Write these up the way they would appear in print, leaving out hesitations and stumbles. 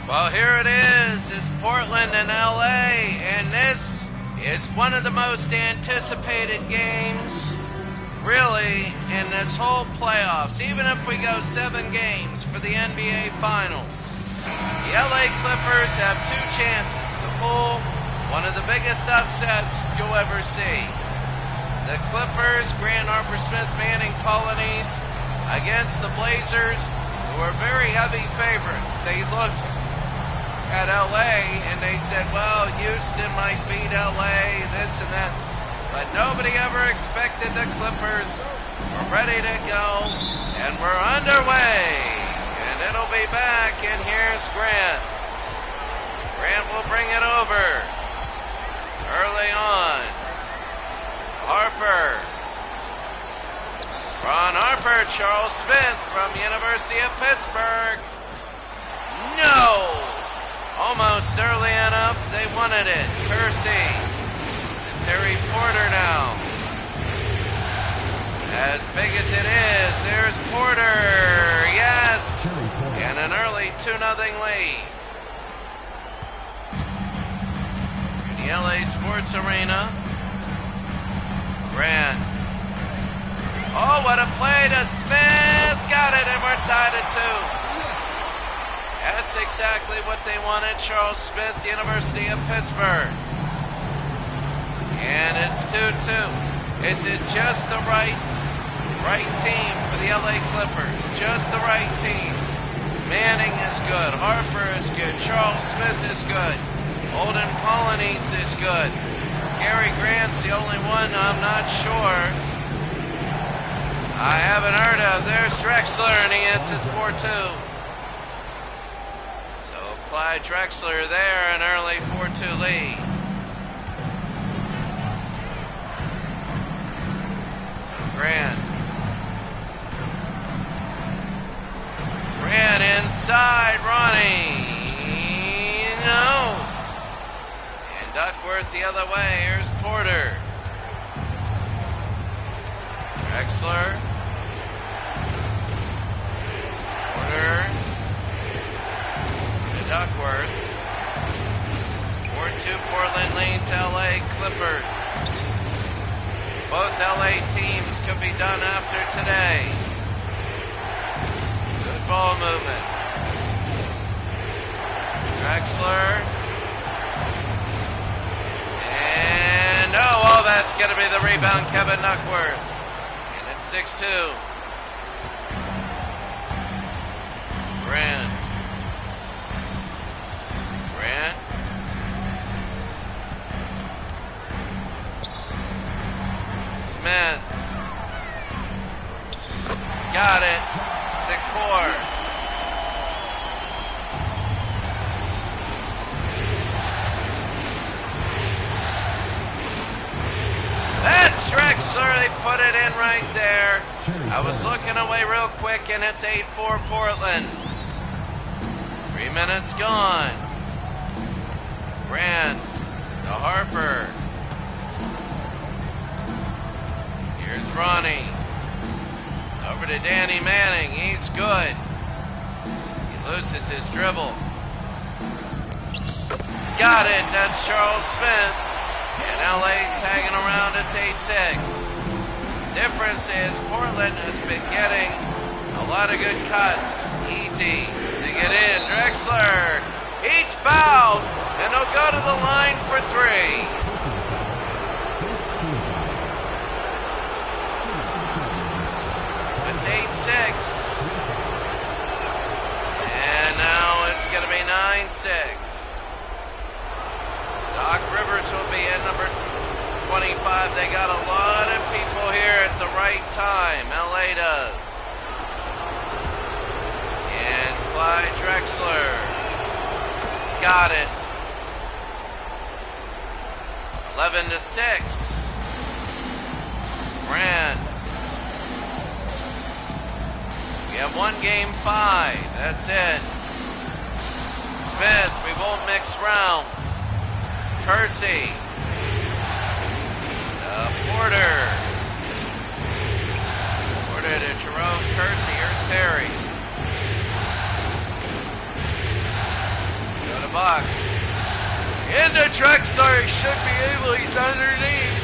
Well, here it is. It's Portland and LA, and this is one of the most anticipated games, really, in this whole playoffs. Even if we go 7 games for the NBA Finals, the LA Clippers have 2 chances to pull one of the biggest upsets you'll ever see. The Clippers, Grant Harper-Smith, Manning Colonies, against the Blazers, who are very heavy favorites. They looked at LA and they said, well, Houston might beat LA, this and that, but nobody ever expected the Clippers. We're ready to go, and we're underway, and it'll be back, and here's Grant. Grant will bring it over early on. Harper, Ron Harper, Charles Smith from University of Pittsburgh. No! Almost early enough, they wanted it. Kersey and Terry Porter now. As big as it is, there's Porter. Yes! And an early 2-0 lead. In the LA Sports Arena. Grant. Oh, what a play to Smith. Got it, and we're tied at 2. That's exactly what they wanted. Charles Smith, University of Pittsburgh. And it's 2-2. Is it just the right team for the LA Clippers? Just the right team. Manning is good. Harper is good. Charles Smith is good. Olden Polynice is good. Gary Grant's the only one I'm not sure. I haven't heard of. There's Drexler, and he hits it 4-2. Clyde Drexler there, an early 4-2 lead. So Grant inside, Ronnie. No. And Duckworth the other way. Here's Porter. Drexler. Porter. Duckworth. 4-2 Portland leads LA Clippers. Both LA teams could be done after today. Good ball movement. Drexler. And oh, that's going to be the rebound, Kevin Duckworth. And it's 6-2. Grant. Smith. Got it. 6-4. That's Drexler. They put it in right there. I was looking away real quick, and it's 8-4 Portland. 3 minutes gone. Grant to Harper. Here's Ronnie. Over to Danny Manning. He's good. He loses his dribble. Got it. That's Charles Smith. And LA's hanging around. It's 8-6. Difference is Portland has been getting a lot of good cuts. Easy to get in. Drexler. He's fouled. And he'll go to the line for 3. It's 8-6. And now it's going to be 9-6. Doc Rivers will be in number 25. They got a lot of people here at the right time. LA does. And Clyde Drexler. Got it. 11-6. Grant. We have 1 game 5. That's it. Smith, we won't mix rounds. Kersey. Porter. Porter to Jerome Kersey. Here's Terry. Go to Buck. Into Drexler. He should be able. He's underneath.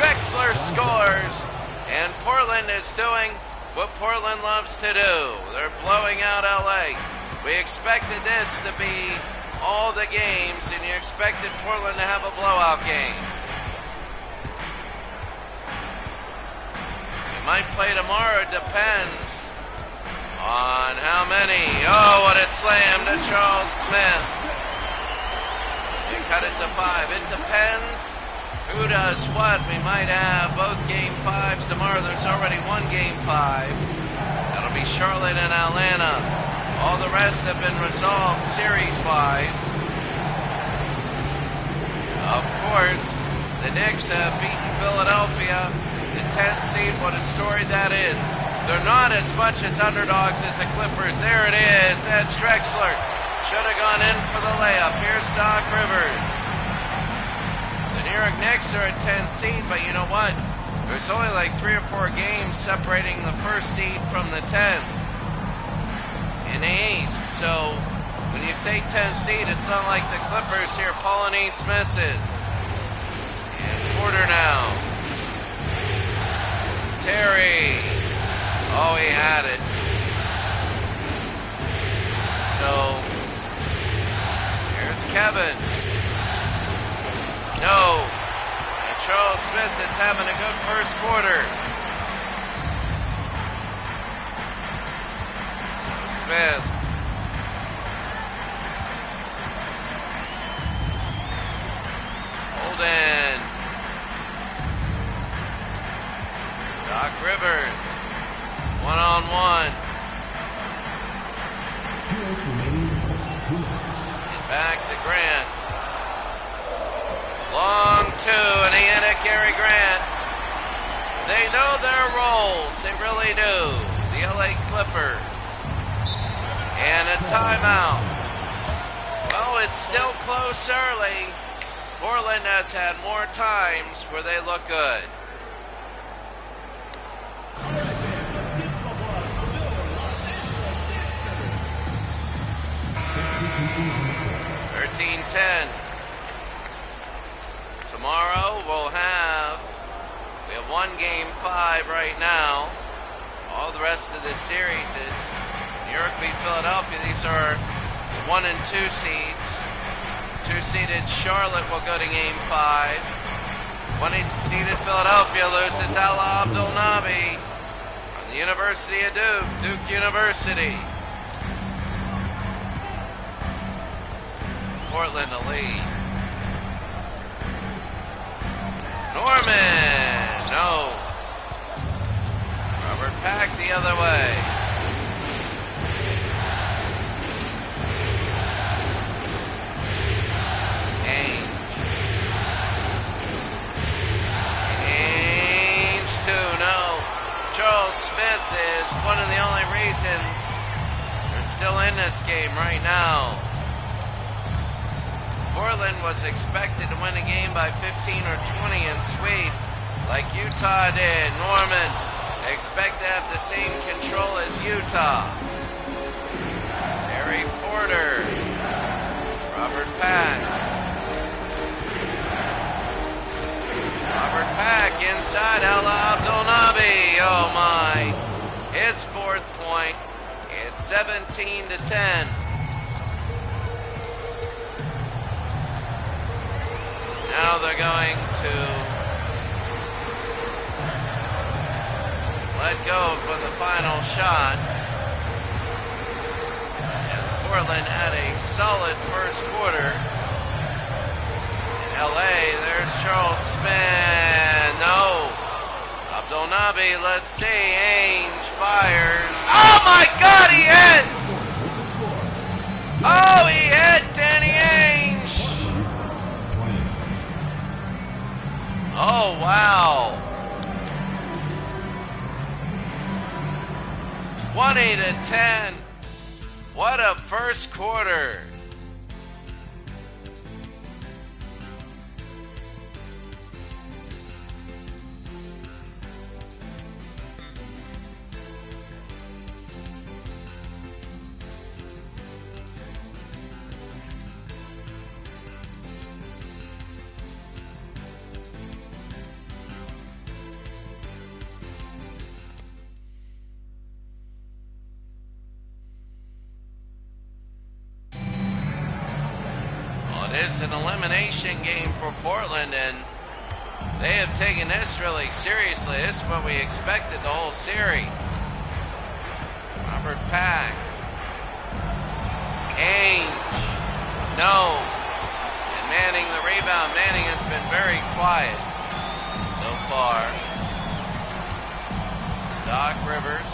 Drexler scores. And Portland is doing what Portland loves to do. They're blowing out LA. We expected this to be all the games, and you expected Portland to have a blowout game. You might play tomorrow, depends on how many. Oh, what a slam to Charles Smith. They cut it to 5. It depends who does what. We might have both game 5s tomorrow. There's already one game 5. That'll be Charlotte and Atlanta. All the rest have been resolved series-wise. Of course, the Knicks have beaten Philadelphia, the 10th seed. What a story that is. They're not as much as underdogs as the Clippers. There it is. That's Drexler. Should have gone in for the layup. Here's Doc Rivers. The New York Knicks are a 10th seed, but you know what? There's only like 3 or 4 games separating the first seed from the 10th. In the East. So when you say 10th seed, it's not like the Clippers here. Paulinese misses. And Porter now. Terry. Oh, he had it. So here's Kevin. No. And Charles Smith is having a good first quarter. Smith. Holden. Doc Rivers. One-on-one. And back to Grant. Long 2, and he hit it, Gary Grant. They know their roles. They really do. The LA Clippers. And a timeout. Well, it's still close early. Portland has had more times where they look good. Tomorrow we have one game 5 right now. All the rest of this series is New York beat Philadelphia. These are 1 and 2 seeds. 2-seeded Charlotte will go to game 5. 1-seeded Philadelphia loses Ala Abdul Nabi from the University of Duke University. Portland to lead. Norman, no. Robert Pack the other way. Ainge, 2, no. Charles Smith is one of the only reasons they're still in this game right now. Portland was expected to win a game by 15 or 20 and sweep like Utah did. Norman, they expect to have the same control as Utah. Terry Porter. Robert Pack. Robert Pack inside Ala Abdul Nabi. Oh my. His 4th point. It's 17-10. Now they're going to let go for the final shot. As Portland had a solid first quarter. In LA, there's Charles Smith. No. Abdul Nabi, let's see. Ainge fires. Oh my God, he hits! Oh, he hit Danny Ainge. Oh, wow. 20-10. What a first quarter. is an elimination game for Portland, and they have taken this really seriously. This is what we expected the whole series. Robert Pack. Ainge. No. And Manning the rebound. Manning has been very quiet so far. Doc Rivers.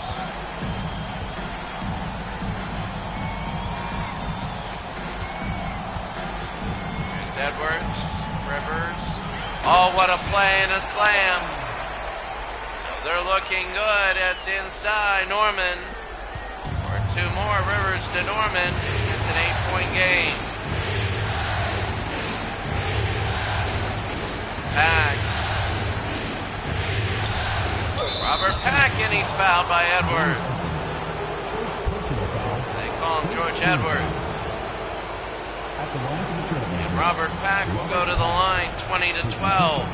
Here's Edwards. Rivers. Oh, what a play and a slam. So they're looking good. It's inside. Norman. Or two more. Rivers to Norman. It's an 8-point game. Pack. Robert Pack, and he's fouled by Edwards. They call him George Edwards. And Robert Pack will go to the line 20-12.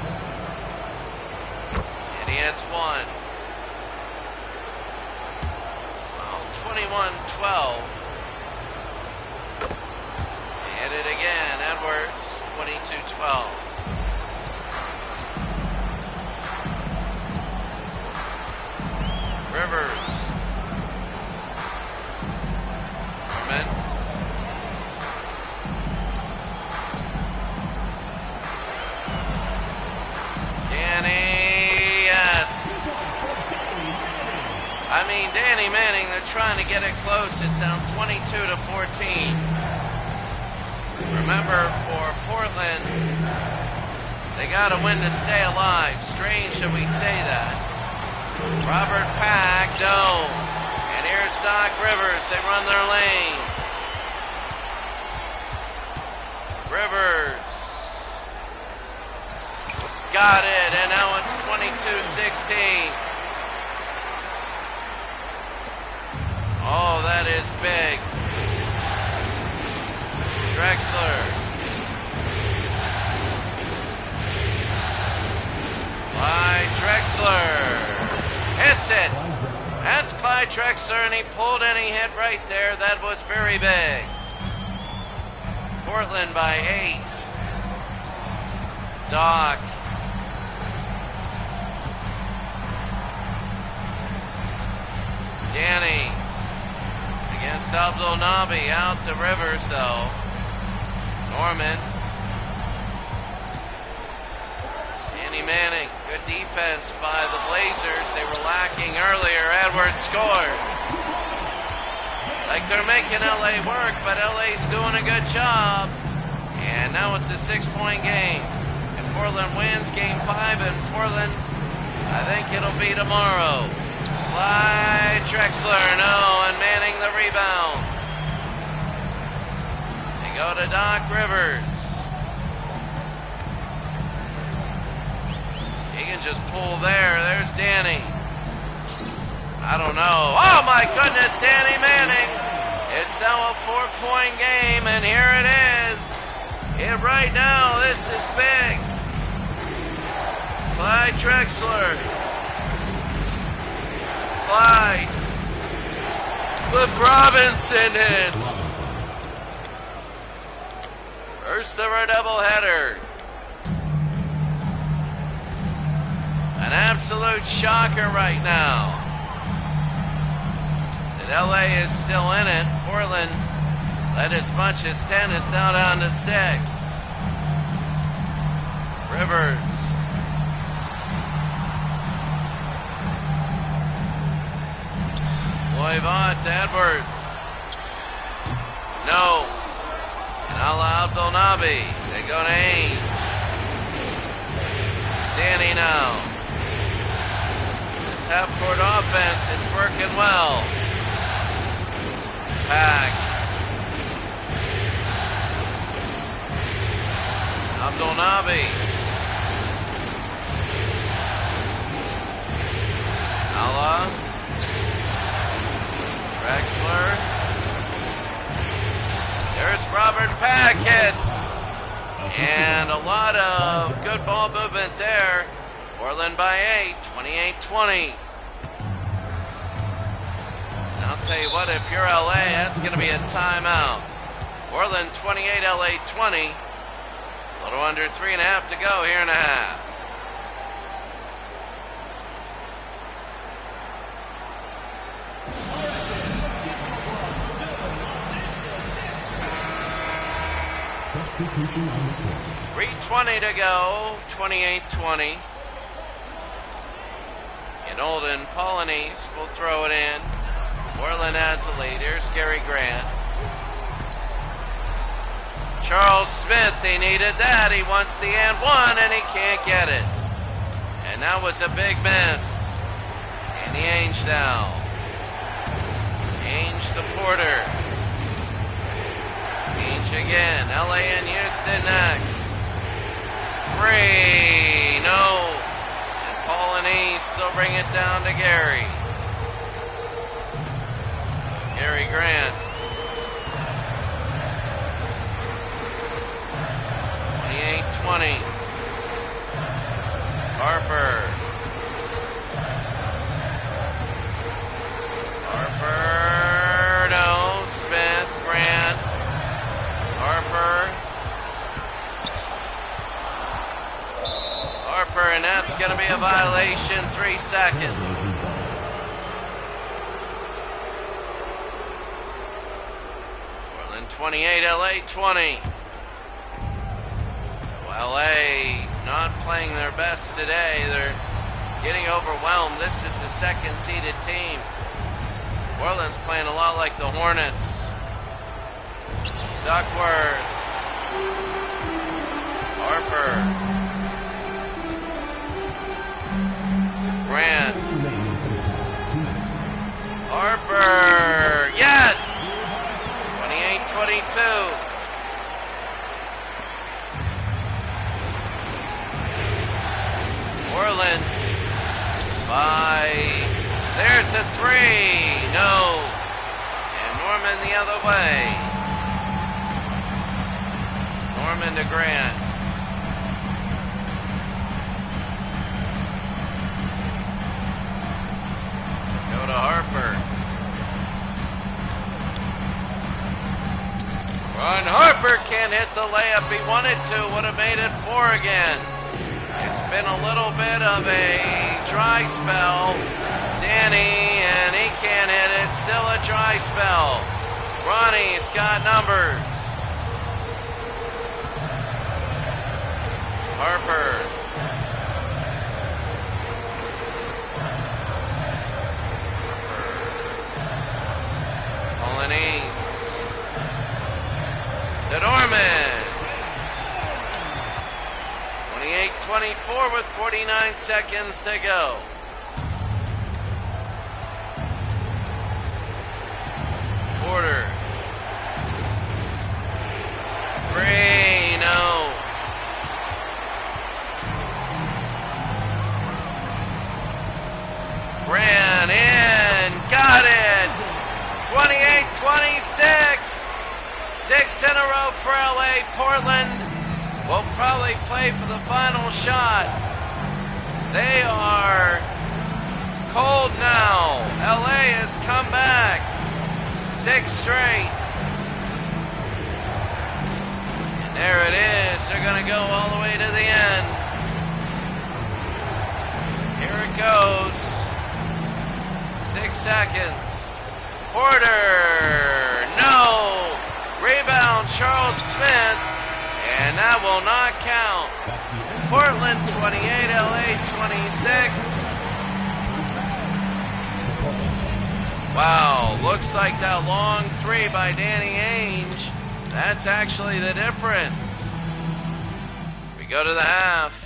And he hits one. Well, 21-12. Hit it again. Edwards, 22-12. Rivers. Norman. Danny, yes. I mean, Danny Manning, they're trying to get it close. It's down 22-14. Remember, for Portland, they got to win to stay alive. Strange that we say that. Robert Pack, no. And here's Doc Rivers. They run their lanes. Rivers. Got it, and now it's 22-16. Oh, that is big. Drexler. Clyde Drexler. Hits it. That's Clyde Drexler, and he pulled and he hit right there. That was very big. Portland by 8. Doc. Danny against Abdul Nabi. Out to Rivers, though. Norman. Manning, good defense by the Blazers. They were lacking earlier. Edwards scored. Like they're making LA work, but LA's doing a good job. And now it's a 6-point game. And Portland wins game 5 in Portland. I think it'll be tomorrow. Clyde Drexler, no, and Manning the rebound. They go to Doc Rivers. Just pull there. There's Danny. I don't know. Oh my goodness, Danny Manning. It's now a 4-point game, and here it is. Right now, this is big. Clyde Drexler. Clyde. Cliff Robinson hits. First ever doubleheader. An absolute shocker right now. That LA is still in it. Portland led as much as 10. It's now down to 6. Rivers. Loivant to Edwards. No. And Ala Abdul Nabi. They go to Ainge. Danny now. Half-court offense is working well. Pack. Abdul Nabi. Ala. Drexler. There's Robert Pack hits. And a lot of good ball movement there. Portland by 8, 28-20. And I'll tell you what, if you're LA, that's going to be a timeout. Portland 28, LA 20. A little under 3.5 to go here in a half. Substitution on the court. 3:20 to go, 28-20. And Olden Polonese will throw it in. Portland has the lead. Here's Gary Grant. Charles Smith, he needed that. He wants the and one, and he can't get it. And that was a big miss. And Ainge now. Ainge to Porter. Ainge again. LA and Houston next. 3. No. And Polonese still bring it down to Gary. Gary Grant. 28-20. Harper. Harper. No. Smith. Grant. Harper. Harper, and that's going to be a violation. 3 seconds. Portland 28, LA 20. So LA not playing their best today. They're getting overwhelmed. This is the second seeded team. Portland's playing a lot like the Hornets. Duckworth. Harper. Grant. Harper. Yes! 28-22. Portland by, there's the 3. No. And Norman the other way. Norman to Grant. Go to Harper. Ron Harper can't hit the layup he wanted to. Would have made it 4 again. It's been a little bit of a dry spell. Danny, and he can't hit it. Still a dry spell. Ronnie's got numbers. Harper. Polonese. To Norman. 28-24 with 49 seconds to go. Porter. 3, no. Ran in, got it. 28-26. 6 in a row for LA. Portland will probably play for the final shot. They are cold now. LA has come back. 6 straight. And there it is. They're going to go all the way to the end. Here it goes. 6 seconds. Porter. No. Rebound, Charles Smith. And that will not count. Portland 28, LA 26. Wow, looks like that long 3 by Danny Ainge. That's actually the difference. We go to the half.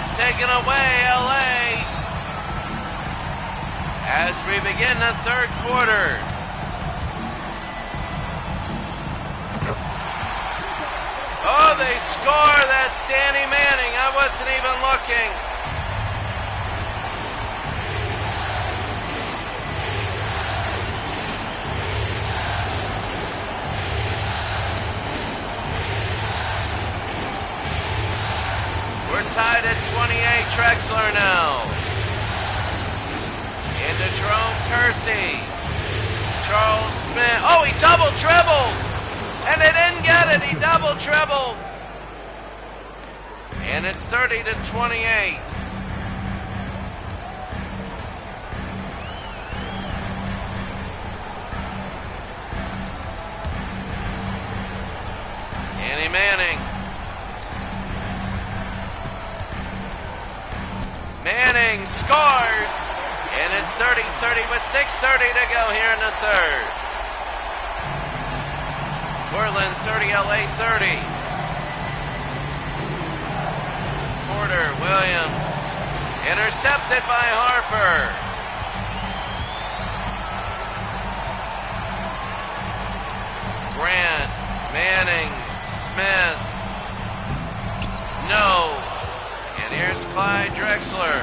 it's taken away LA as we begin the third quarter. Oh, they score. That's Danny Manning. I wasn't even looking. We're tied at 28. Drexler now. Into Jerome Kersey. Charles Smith. Oh, he double dribbled. And they didn't get it. He double dribbled. And it's 30 to 28. Danny Manning. Manning scores. And it's 30-30 with 6:30 to go here in the third. Portland 30, LA 30. Porter, Williams, intercepted by Harper. Grant, Manning, Smith. No. And here's Clyde Drexler.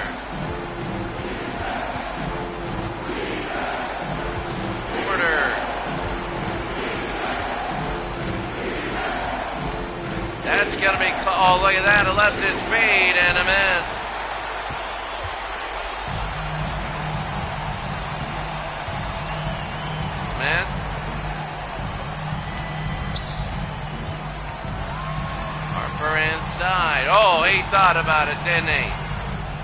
Porter. That's going to be, oh, look at that, it left his feet and a miss. Smith. Harper inside. Oh, he thought about it, didn't he?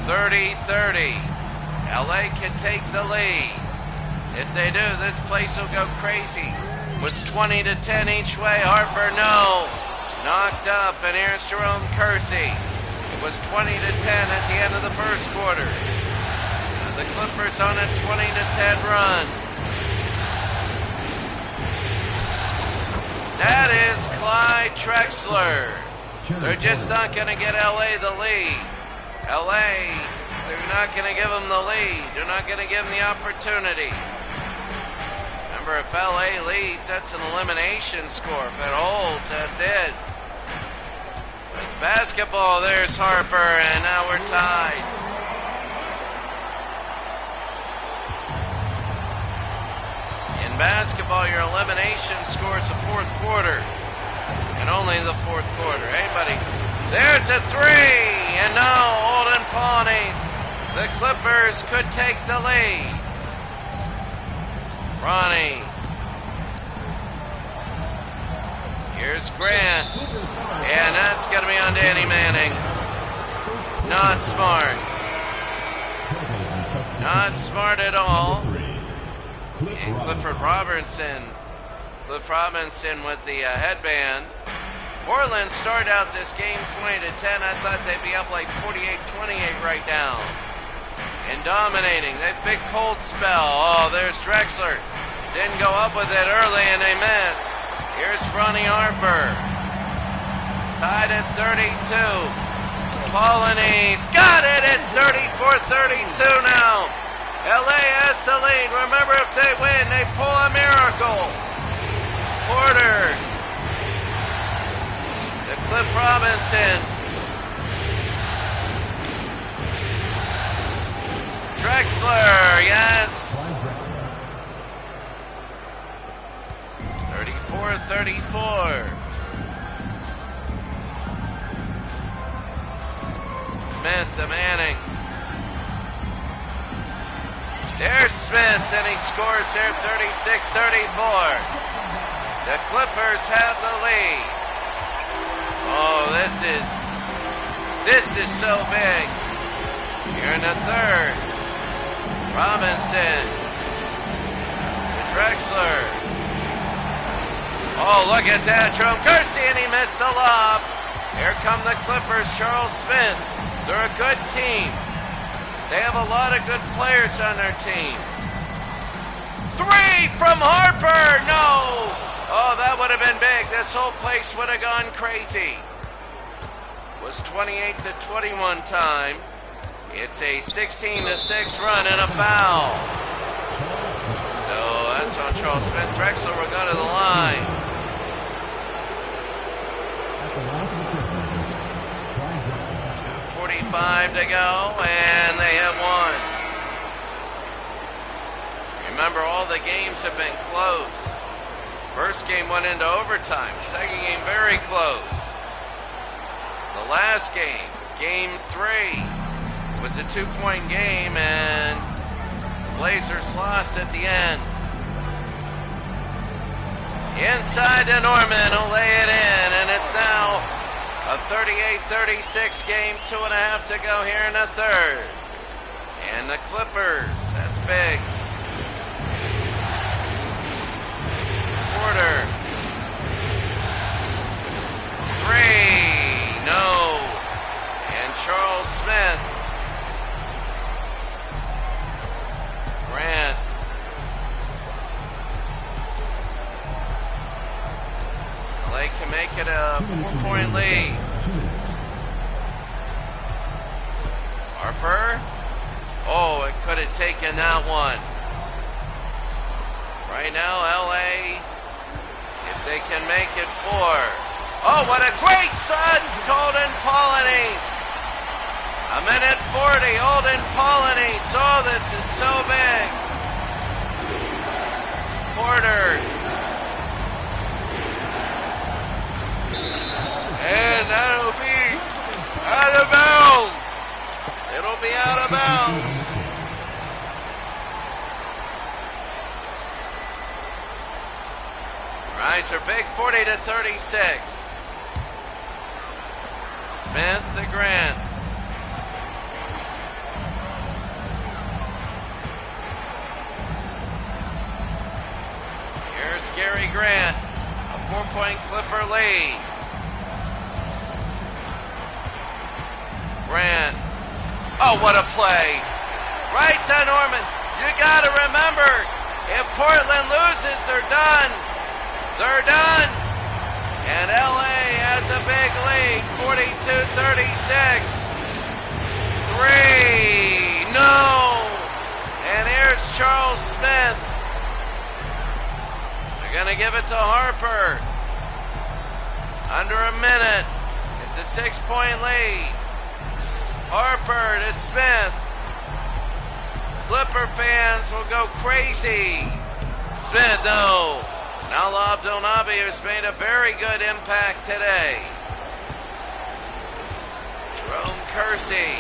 30-30. LA can take the lead. If they do, this place will go crazy. It was 20 to 10 each way. Harper, no. Knocked up, and here's Jerome Kersey. It was 20 to 10 at the end of the first quarter. The Clippers on a 20 to 10 run. That is Clyde Drexler. They're just not going to get LA the lead. LA, they're not going to give them the lead. They're not going to give them the opportunity. Remember, if LA leads, that's an elimination score. If it holds, that's it. It's basketball. There's Harper, and now we're tied. In basketball, your elimination score is the fourth quarter, and only the fourth quarter. Anybody? There's a three, and no, Olden Pawneys. The Clippers could take the lead. Ronnie. Here's Grant. And that's going to be on Danny Manning. Not smart. Not smart at all. And Cliff Robinson with the headband. Portland started out this game 20 to 10. I thought they'd be up like 48-28 right now. And dominating. They big cold spell. Oh, there's Drexler. Didn't go up with it early and they missed. Here's Ronnie Harper. Tied at 32. Paulinese got it. It's 34-32 now. LA has the lead. Remember, if they win, they pull a miracle. Porter. To Cliff Robinson. Drexler, yes. 34-34. Smith to Manning. There's Smith, and he scores there 36-34. The Clippers have the lead. Oh, this is so big. Here in the third. Robinson. Drexler. Oh, look at that. Jerome Kersey, and he missed the lob. Here come the Clippers. Charles Smith. They're a good team. They have a lot of good players on their team. Three from Harper. No. Oh, that would have been big. This whole place would have gone crazy. was 28-21 time. It's a 16-6 run and a foul. So that's on Charles Smith. Drexler will go to the line. 2:45 to go, and they have won. Remember, all the games have been close. First game went into overtime. Second game very close. The last game, game 3, was a 2-point game, and Blazers lost at the end. Inside to Norman, who'll lay it in, and it's now a 38-36 game, 2.5 to go here in the third. And the Clippers, that's big. Porter. 3, no. And Charles Smith. Grant. LA can make it a 4-point lead. Harper. Oh, it could have taken that one. Right now, LA, if they can make it 4. Oh, what a great Suns, Golden Polonese. A minute 40, Olden Polonese. Oh, this is so big. Porter. And that'll be out of bounds. It'll be out of bounds. Rise are big, 40-36. Smith to Grant. Here's Gary Grant, a 4-point Clipper lead. Grant. Oh, what a play. Right to Norman. You got to remember, if Portland loses, they're done. They're done. And LA has a big lead, 42-36. 3. No. And here's Charles Smith. They're going to give it to Harper. Under a minute. It's a 6-point lead. Harper to Smith. Clipper fans will go crazy. Smith, no. Nala Abdelnaby has made a very good impact today. Jerome Kersey.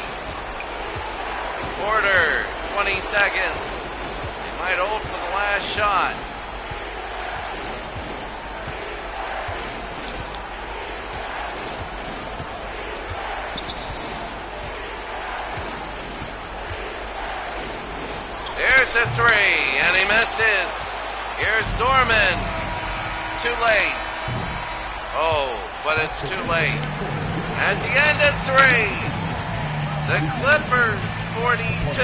Porter, 20 seconds. They might hold for the last shot. Here's a 3, and he misses. Here's Norman. Too late. Oh, but it's too late. At the end of 3, the Clippers 42,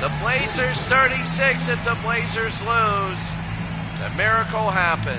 the Blazers 36. If the Blazers lose, the miracle happens.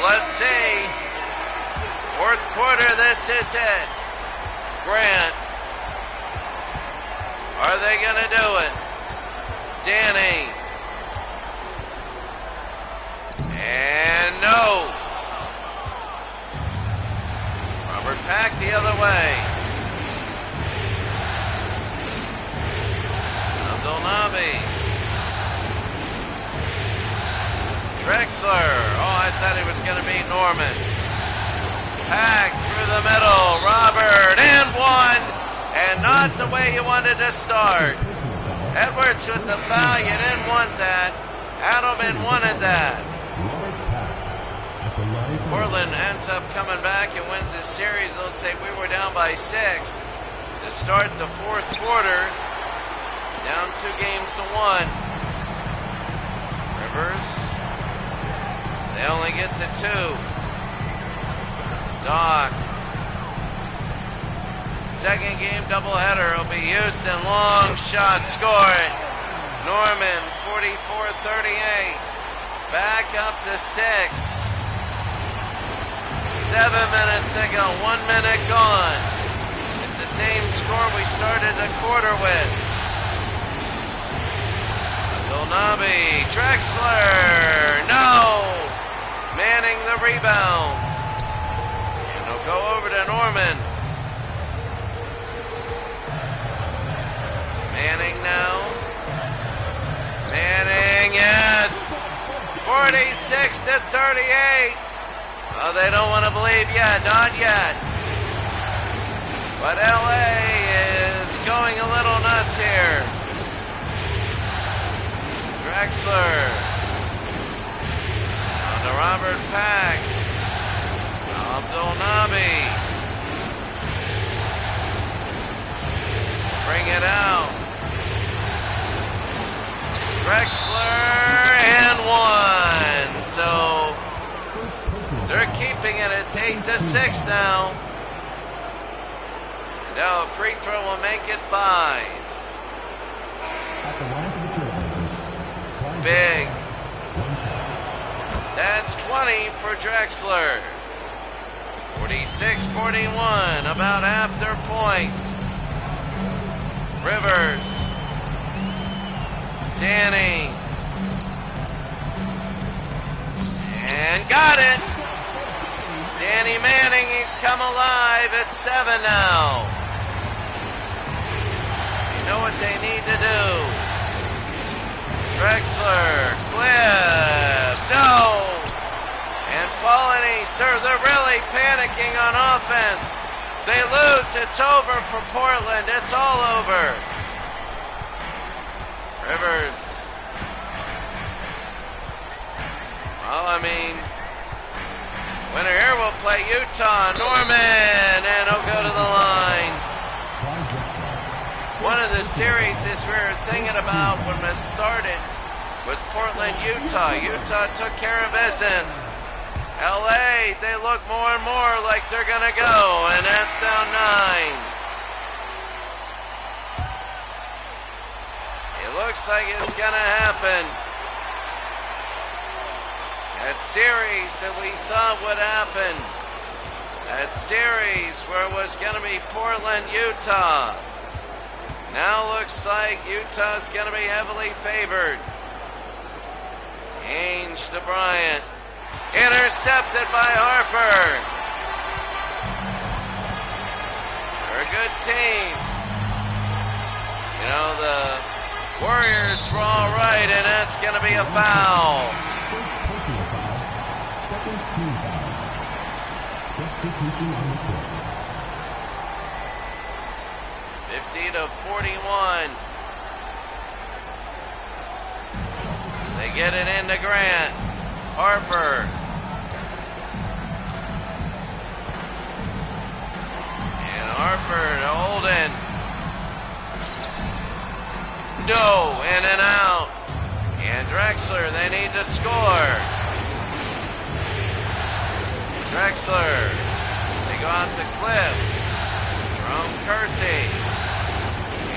Let's see. Fourth quarter, this is it. Grant. Are they going to do it? Danny. And no. Robert Pack the other way. Abdelnaby. Drexler. Oh, I thought he was going to beat Norman. Pack through the middle. Robert and 1. And not the way you wanted to start. Edwards with the foul. You didn't want that. Adelman wanted that. Portland ends up coming back and wins this series. They'll say we were down by 6 to start the fourth quarter. Down 2 games to 1. Rivers. They only get to 2. Doc. Second game doubleheader will be Houston. Long shot, score it. Norman, 44-38. Back up to 6. 7 minutes to go. 1 minute gone. It's the same score we started the quarter with. Dolnabi, Drexler, no! Manning the rebound. And it'll go over to Norman. Manning now. Manning, yes! 46-38. Oh, they don't want to believe yet, not yet. But LA is going a little nuts here. Drexler. On to Robert Pack. Abdul-Nabi. Bring it out. Drexler and 1. So they're keeping it. It's 8-6 now. And now a free throw will make it 5. Big. That's 20 for Drexler. 46-41, about half their points. Rivers. Danny. And got it. Danny Manning, he's come alive. It's 7 now. You know what they need to do. Drexler, Cliff, no! And Polanese, they're really panicking on offense. They lose, it's over for Portland. It's all over. Rivers. Well, I mean, winner here will play Utah. Norman, and he'll go to the line. One of the series we were thinking about when it started was Portland, Utah. Utah took care of business. LA, they look more and more like they're going to go, and that's down 9. It looks like it's going to happen. That series that we thought would happen. That series where it was going to be Portland, Utah. Now looks like Utah's going to be heavily favored. Ainge to Bryant. Intercepted by Harper. They're a good team. You know, the Warriors were all right, and that's going to be a foul. First personal foul, second team foul. Substitution on the court. 50-41. So they get it into Grant. Harper. And Harper to Holden. No, in and out. And Drexler, they need to score. Drexler. They go out to Cliff. Jerome Kersey.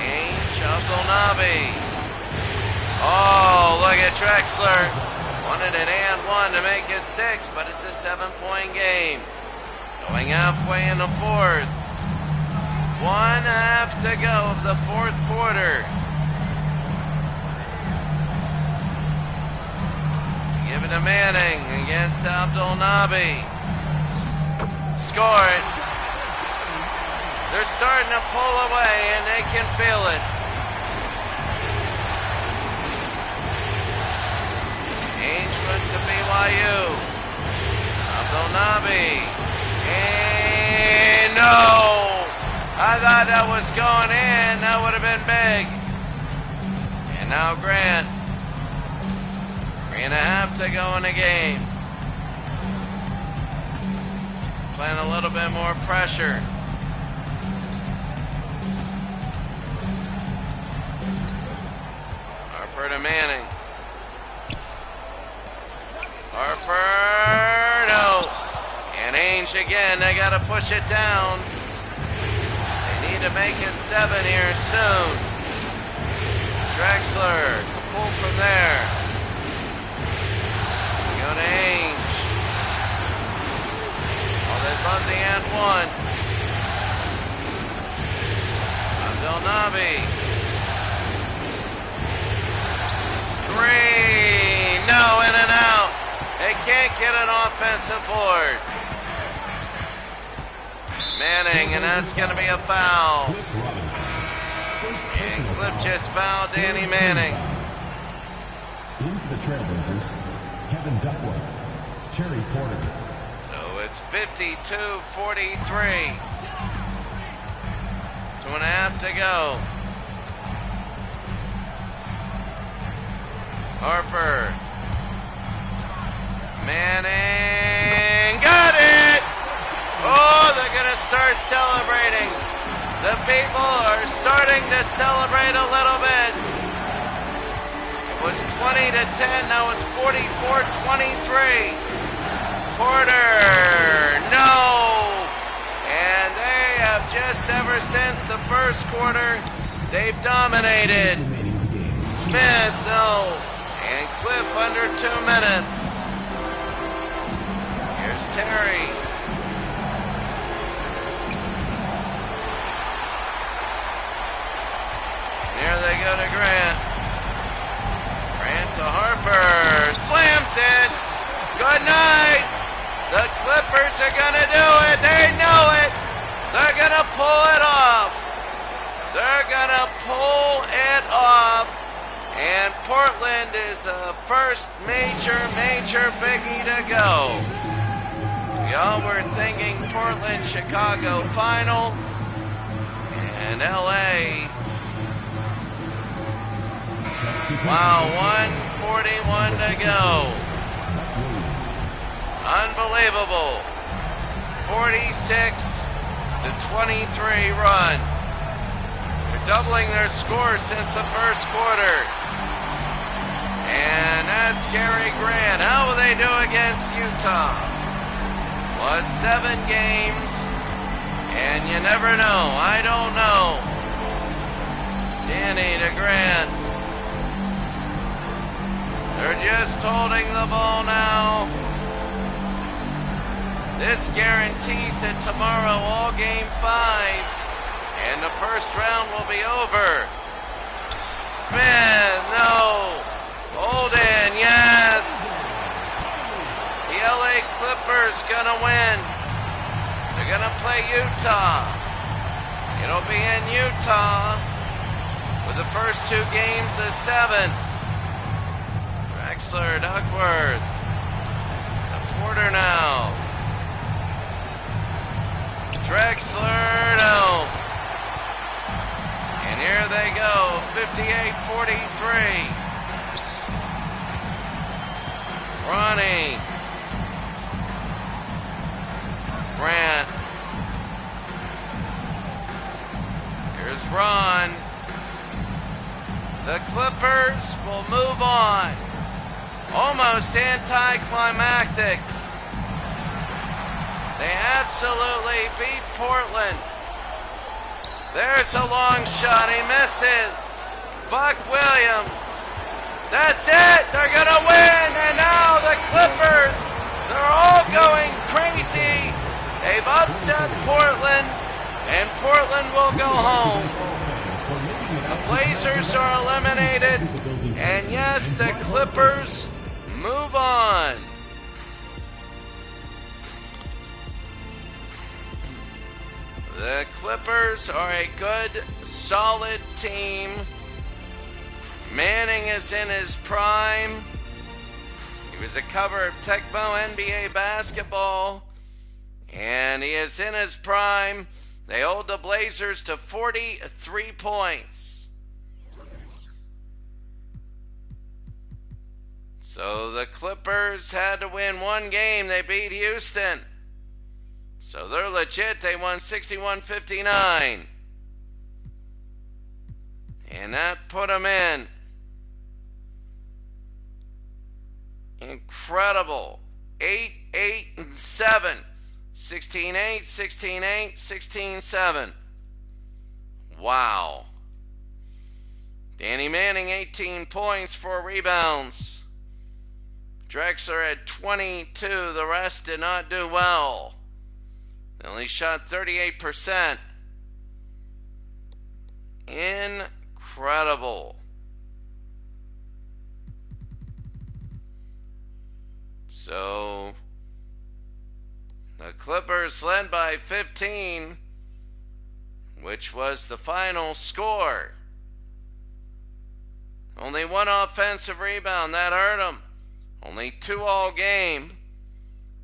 Ainge Abdul-Nabi. Oh, look at Drexler. Wanted an and 1 to make it 6, but it's a 7-point game. Going halfway in the fourth. 1/2 to go of the fourth quarter. Give it to Manning against Abdul-Nabi. Score it. They're starting to pull away, and they can feel it. Ainge went to BYU. Abdul-Nabi. And no! I thought that was going in. That would have been big. And now Grant. 3.5 to go in the game. Playing a little bit more pressure. Harper to Manning. Harper, no. And Ainge again, they got to push it down. They need to make it 7 here soon. Drexler, pull from there. Go to Ainge. Oh, they love the and one. Abdel Nabi. 3. No, in and out. They can't get an offensive board. Manning, and that's going to be a foul. And Cliff just fouled Danny Manning. In for the Trailblazers, Kevin Duckworth, Terry Porter. So it's 52-43. 2.5 to go. Harper. Manning. Got it! Oh, they're going to start celebrating. The people are starting to celebrate a little bit. It was 20-10. Now it's 44-23. Porter. No. And they have just ever since the first quarter, they've dominated. Smith, no. And Cliff under 2 minutes. Here's Terry. Here they go to Grant. Grant to Harper. Slams it. Good night. The Clippers are going to do it. They know it. They're going to pull it off. They're going to pull it off. And Portland is the first major biggie to go. Y'all were thinking Portland-Chicago final. And LA. Wow, 1:41 to go. Unbelievable. 46-23 run. They're doubling their score since the first quarter. And that's Gary Grant. How will they do against Utah? Well, it's 7 games, and you never know. I don't know. Danny to Grant. They're just holding the ball now. This guarantees that tomorrow all game 5s and the first round will be over. Smith, no. Golden, yes. The LA Clippers gonna win. They're gonna play Utah. It'll be in Utah with the first 2 games of 7. Drexler, Duckworth. The Porter now. Drexler, no. And here they go, 58-43. Ronnie. Grant. Here's Ron. The Clippers will move on. Almost anticlimactic. They absolutely beat Portland. There's a long shot. He misses. Buck Williams. That's it. They're going to win. And now the Clippers, they're all going crazy. They've upset Portland, and Portland will go home. The Blazers are eliminated, and yes, the Clippers move on. The Clippers are a good, solid team. Manning is in his prime. He was a cover of Tecmo NBA basketball, and he is in his prime. They hold the Blazers to 43 points. So the Clippers had to win one game. They beat Houston. So they're legit. They won 61-59. And that put them in. Incredible. 8-8-7. 16-8, 16-8, 16-7. Wow. Danny Manning, 18 points, 4 rebounds. Drexler had 22. The rest did not do well. They only shot 38%. Incredible. So, the Clippers led by 15, which was the final score. Only one offensive rebound. That hurt them. Only 2 all game.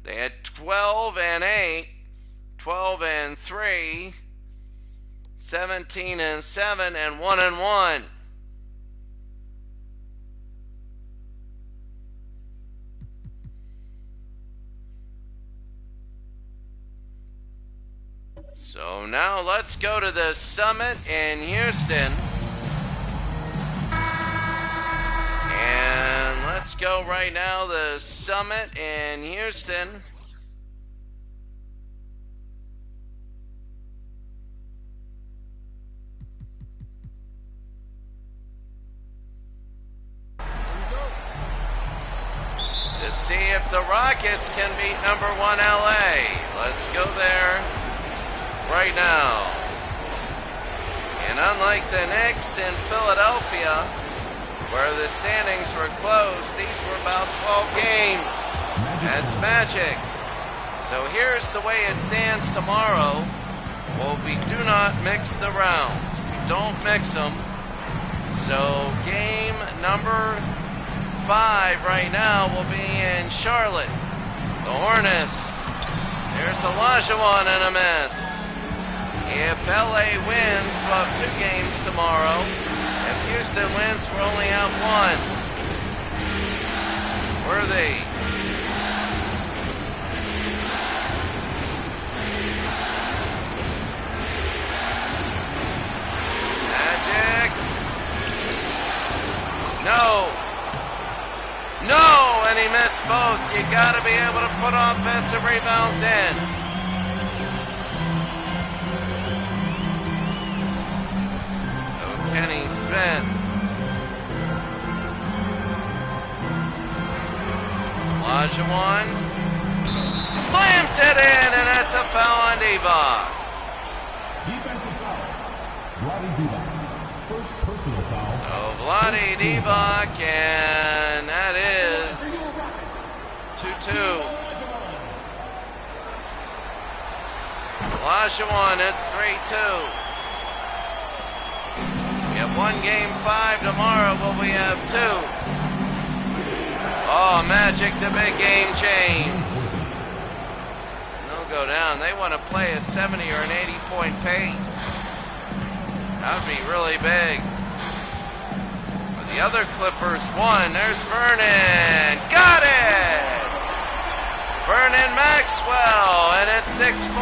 They had 12-8, 12-3, 17-7, and 1-1. So now let's go to the summit in Houston. And let's go right now, the summit in Houston. To see if the Rockets can beat number 1 LA. Let's go there right now. And unlike the Knicks in Philadelphia, where the standings were close, these were about 12 games. That's magic. So here's the way it stands tomorrow. Well, we do not mix the rounds. We don't mix them. So game number 5 right now will be in Charlotte. The Hornets. There's Olajuwon in a mess. If LA wins, we'll have 2 games tomorrow. If Houston wins, we'll only have 1. Worthy. Magic. No. No, and he missed both. You got to be able to put offensive rebounds in. Kenny Smith. Olajuwon slams it in, and that's a foul on Divac. Defensive foul. Vlade Divac. First personal foul. So Vlade Divac, and that is 2-2. Olajuwon, it's 3-2. We have 1 game 5 tomorrow, but we have 2. Oh, Magic, the big game change. They'll go down. They want to play a 70 or an 80-point pace. That would be really big. But the other Clippers won. There's Vernon. Got it! Vernon Maxwell, and it's 6-4-3.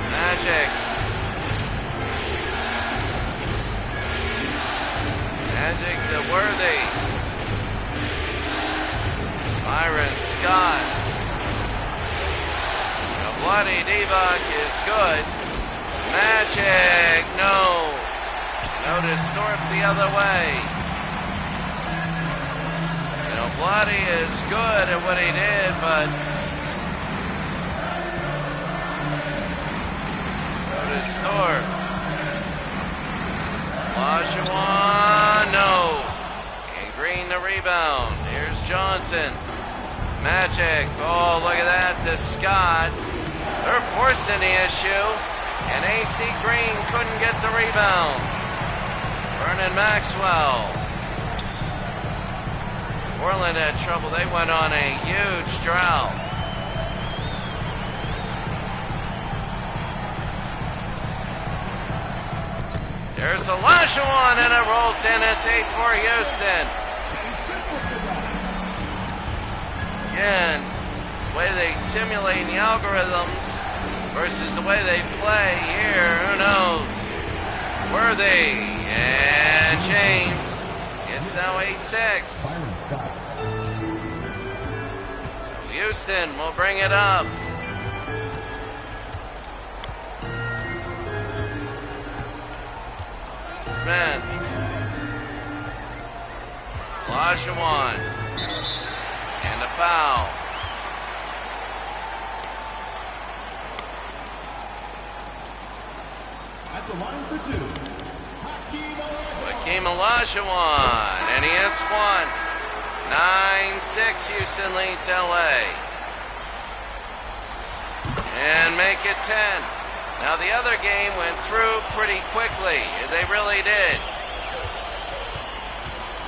Magic. Magic to Worthy. Byron Scott. Now Vlade Divac is good. Magic, no. Notice Thorpe the other way. You know, Vlade is good at what he did, but notice Thorpe. Olajuwon, no. And Green the rebound. Here's Johnson. Magic. Oh, look at that to Scott. They're forcing the issue. And AC Green couldn't get the rebound. Vernon Maxwell. Portland had trouble. They went on a huge drought. There's Olajuwon, and it rolls in. It's 8 for Houston. Again, the way they simulate the algorithms versus the way they play here, who knows? Worthy and James. It's now 8-6. So Houston will bring it up. Smith. Olajuwon. And a foul. At the line for two, Hakeem Olajuwon. And he hits one. 9-6. Houston leads LA. And make it 10. Now the other game went through pretty quickly. They really did.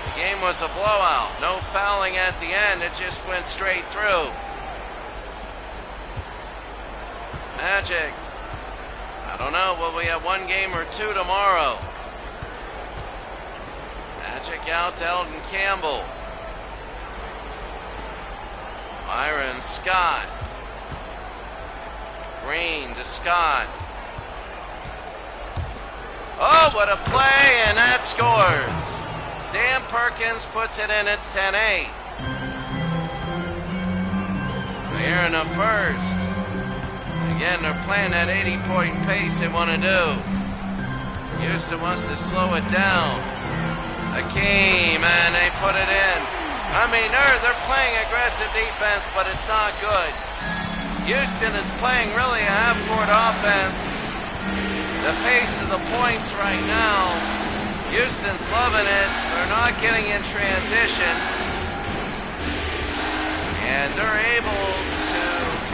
The game was a blowout. No fouling at the end. It just went straight through. Magic. I don't know. Will we have one game or two tomorrow? Magic out to Elton Campbell. Byron Scott. Green to Scott. Oh, what a play, and that scores. Sam Perkins puts it in. It's 10-8. Here in the first. Again, they're playing that 80-point pace they want to do. Houston wants to slow it down. Hakeem, and they put it in. I mean, they're playing aggressive defense, but it's not good. Houston is playing really a half-court offense. The pace of the points right now, Houston's loving it. They're not getting in transition. And they're able to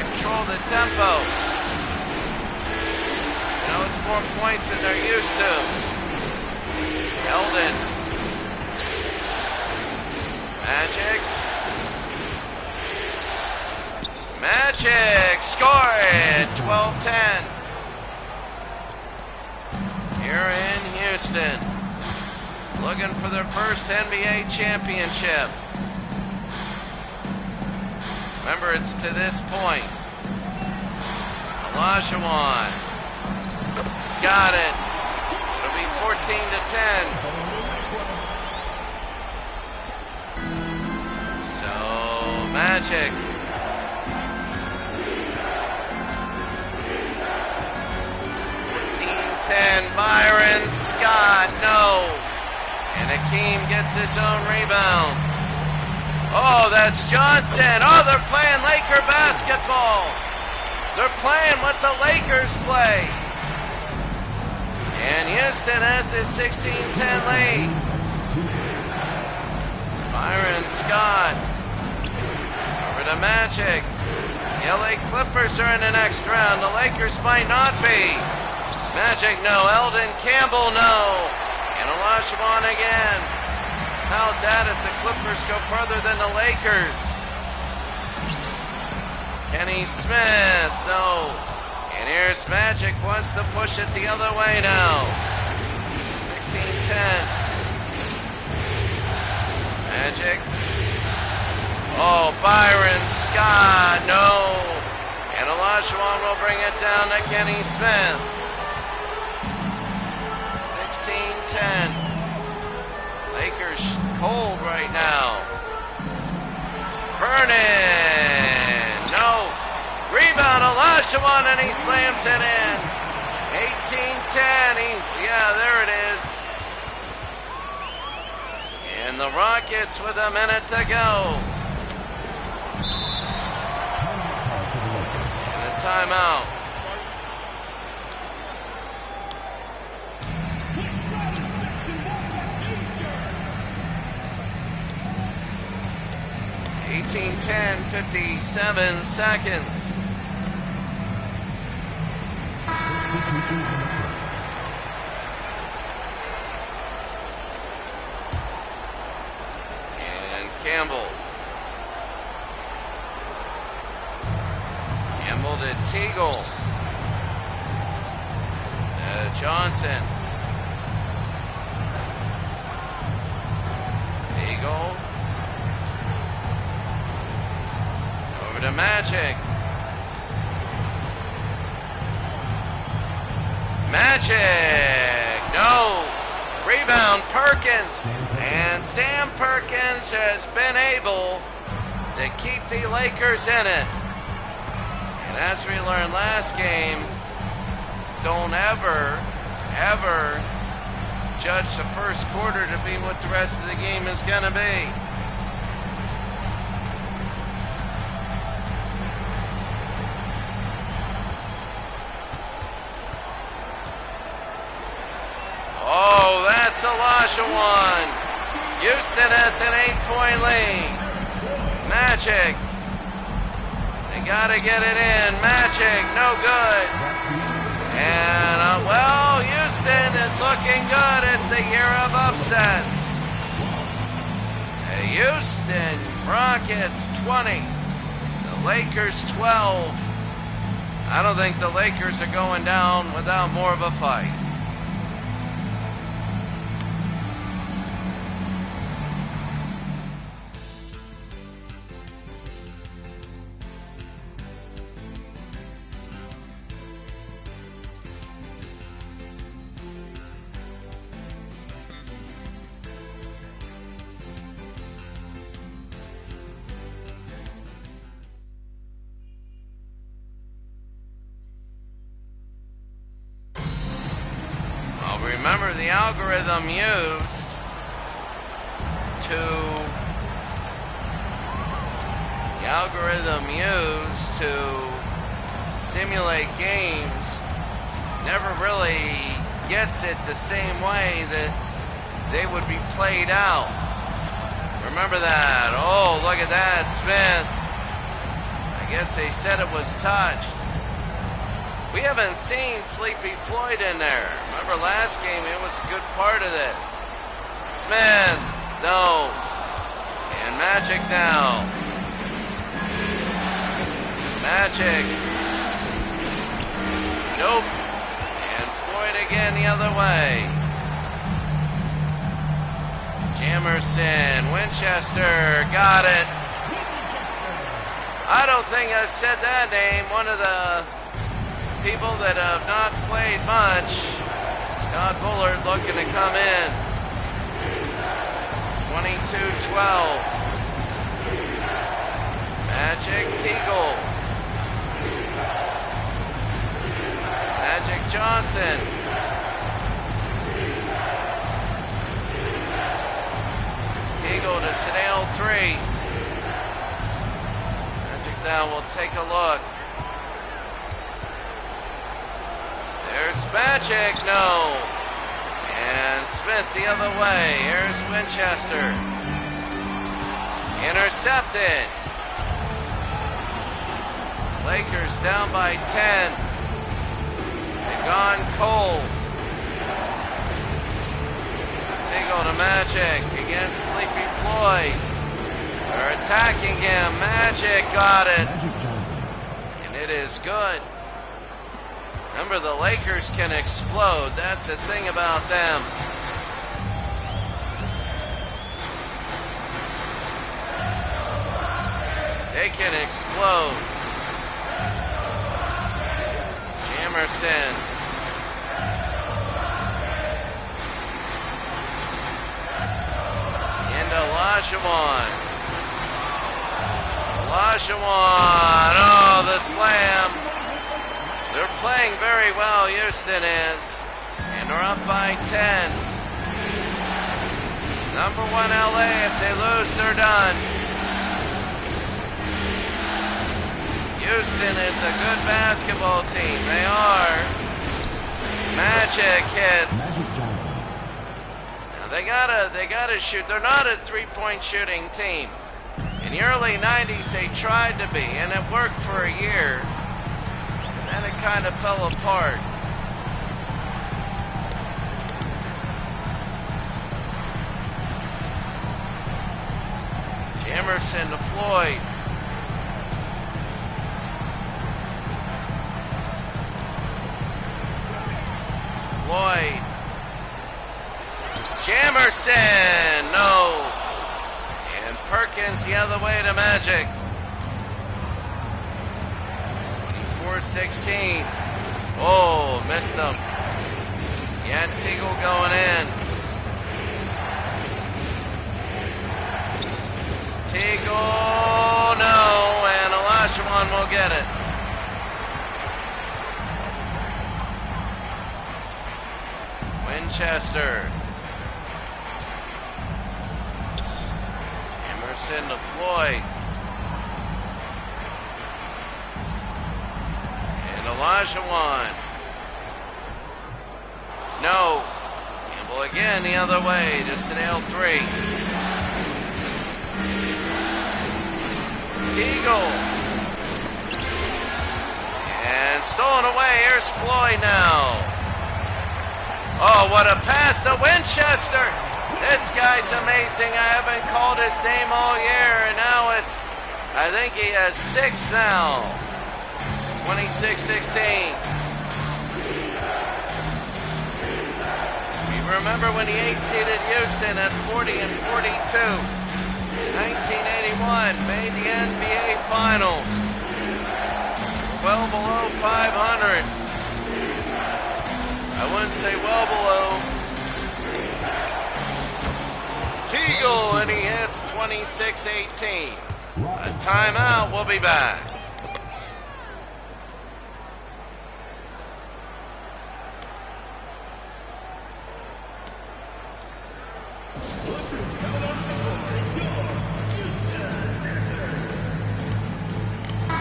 control the tempo. You know, it's more points than they're used to. Eldon. Magic. Magic score it. 12-10. Here in Houston. Looking for their first NBA championship. Remember, it's to this point. Olajuwon. Got it. It'll be 14-10. So, Magic. 14-10. Byron Scott. No. And Hakeem gets his own rebound. Oh, that's Johnson. Oh, they're playing Laker basketball. They're playing what the Lakers play. And Houston has his 16-10 lead. Byron Scott. Over to Magic. The LA Clippers are in the next round. The Lakers might not be. Magic, no. Eldon Campbell, no. And Olajuwon again. How's that if the Clippers go further than the Lakers? Kenny Smith, no. And here's Magic, wants to push it the other way now. 16-10. Magic. Oh, Byron Scott, no. And Olajuwon will bring it down to Kenny Smith. 16-10. Lakers cold right now. Vernon, no. Rebound, Olajuwon, and he slams it in. 18-10. Yeah, there it is. And the Rockets with a minute to go. And a timeout. (18-10), 57 seconds. And Campbell. Campbell to Teagle. Johnson. Teagle. Over to Magic. Magic! No! Rebound, Perkins! And Sam Perkins has been able to keep the Lakers in it. And as we learned last game, don't ever judge the first quarter to be what the rest of the game is going to be. Oh, that's Olajuwon. Houston has an 8-point lead. Magic. They got to get it in. Magic, no good. And, well, Houston is looking good. It's the year of upsets. The Houston Rockets 20. The Lakers 12. I don't think the Lakers are going down without more of a fight. Remember the algorithm used to simulate games never really gets it the same way that they would be played out. Remember that? Oh, look at that, Smith. I guess they said it was touched. We haven't seen Sleepy Floyd in there. Remember last game, it was a good part of this. Smith, no. And Magic now. Magic. Nope. And Floyd again the other way. Jamerson, Winchester, got it. I don't think I've said that name. One of the people that have not played much. Scott Bullard looking to come in. 22-12. Magic Teagle. Magic Johnson. Teagle to Snell 3. Magic now will take a look. There's Magic, no. And Smith the other way. Here's Winchester. Intercepted. Lakers down by 10. They've gone cold. Teagle to Magic against Sleepy Floyd. They're attacking him. Magic got it. And it is good. Remember, the Lakers can explode. That's the thing about them. They can explode. Jamerson. Into Olajuwon. Olajuwon. Oh, the slam. They're playing very well, Houston is. And they're up by 10. Number 1 LA, if they lose, they're done. Houston is a good basketball team. They are. Magic hits. Now they gotta shoot. They're not a three-point shooting team. In the early 90s, they tried to be, and it worked for a year. And it kind of fell apart. Jamerson to Floyd. Floyd. Jamerson, no. And Perkins the other way to Magic. 24-16. Oh, missed them. Yantigel going in. Teagle, no, and Olajuwon will get it. Winchester. Emerson to Floyd. And Olajuwon. No. Campbell again the other way to Sadale 3. Teagle. And stolen away. Here's Floyd now. Oh, what a pass to Winchester. This guy's amazing. I haven't called his name all year, and now I think he has 6 now. 26-16. Remember when he 8-seeded Houston at 40 and 42 in 1981, made the NBA Finals. Well below 500. I wouldn't say well below. Teagle, and he hits 26-18. A timeout, we'll be back. What's coming on the board? It's your Houston Dancers.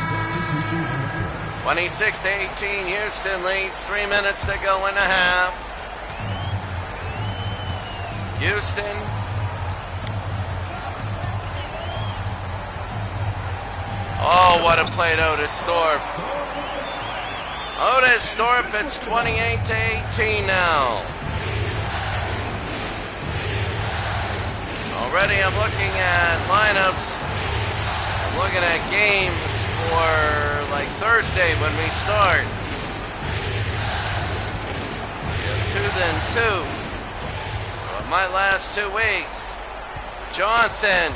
Substitution in the court. 26-18, Houston leads, 3 minutes to go in the half. Houston. Oh, what a play to Otis Thorpe. Otis Thorpe, it's 28-18 now. Already I'm looking at lineups. I'm looking at games for like Thursday when we start. We have 2 then 2. So it might last 2 weeks. Johnson.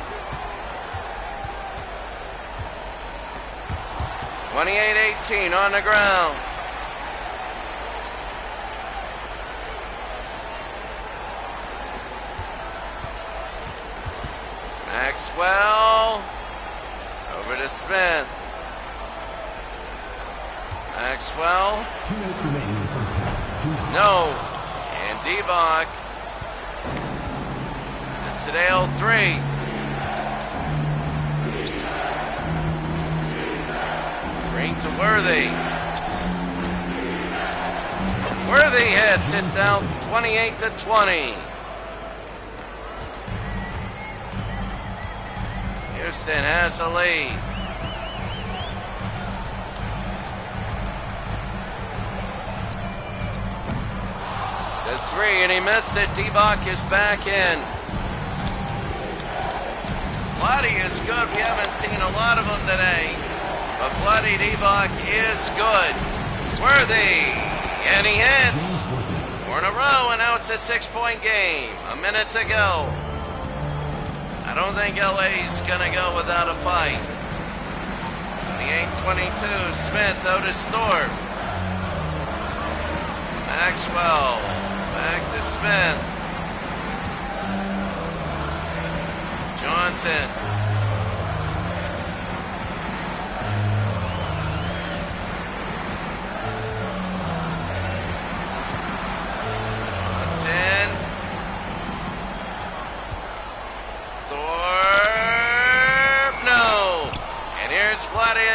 28-18 on the ground. Maxwell. Over to Smith. Maxwell. 2 minutes remaining in the first half. 2 minutes. No. And Divac. To Sadale 3. Green to Worthy. Worthy hits. It's now 28-20. Houston has a lead. The 3, and he missed it. Divac is back in. Bloody is good. We haven't seen a lot of them today. But Bloody Divac is good. Worthy. And he hits. 4 in a row, and now it's a 6-point game. A minute to go. I don't think LA's going to go without a fight. 28-22. Smith, Otis Thorpe. Maxwell. Back to Smith. Johnson.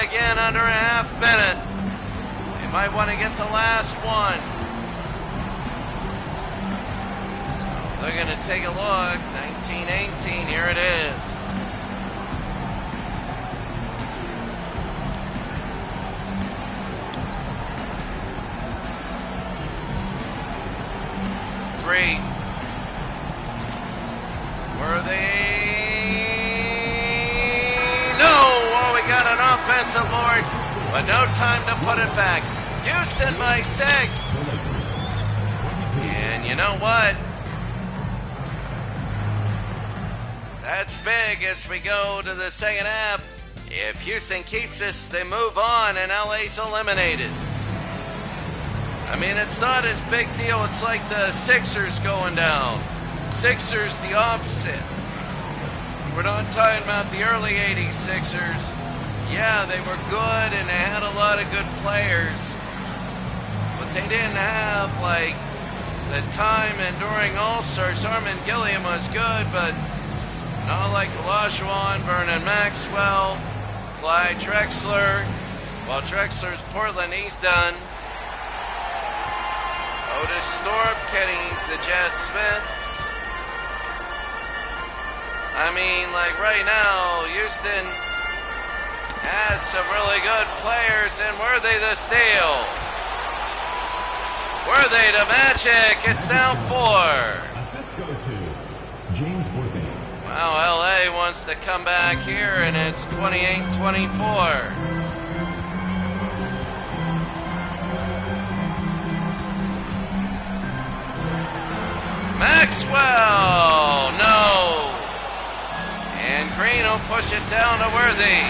Again under a half minute. They might want to get the last one. So they're going to take a look. 19-18, here it is. Three. Worthy. Offensive board, but no time to put it back. Houston by 6. And you know what? That's big as we go to the second half. If Houston keeps this, they move on and LA's eliminated. I mean, it's not as big deal. It's like the Sixers going down. Sixers, the opposite. We're not talking about the early 80s Sixers. Yeah, they were good and they had a lot of good players. But they didn't have, like, the time enduring All-Stars. Armin Gilliam was good, but not like Olajuwon, Vernon Maxwell, Clyde Drexler. Well, Drexler's Portland, he's done. Otis Thorpe, Kenny the Jet Smith. I mean, like right now, Houston has some really good players, and were they the steal? Were they the Magic? It's now 4. Assist goes to James Worthy. Wow, LA wants to come back here, and it's 28-24. Maxwell, no. And Green will push it down to Worthy.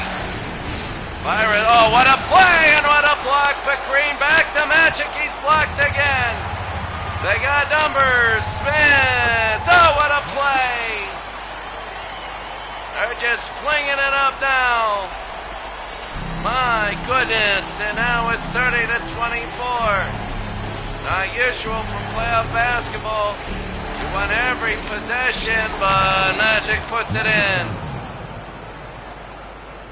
Byron, oh, what a play and what a block, but Green back to Magic, he's blocked again. They got numbers, Smith, oh, what a play. They're just flinging it up now. My goodness, and now it's 30-24. Not usual for playoff basketball. You want every possession, but Magic puts it in.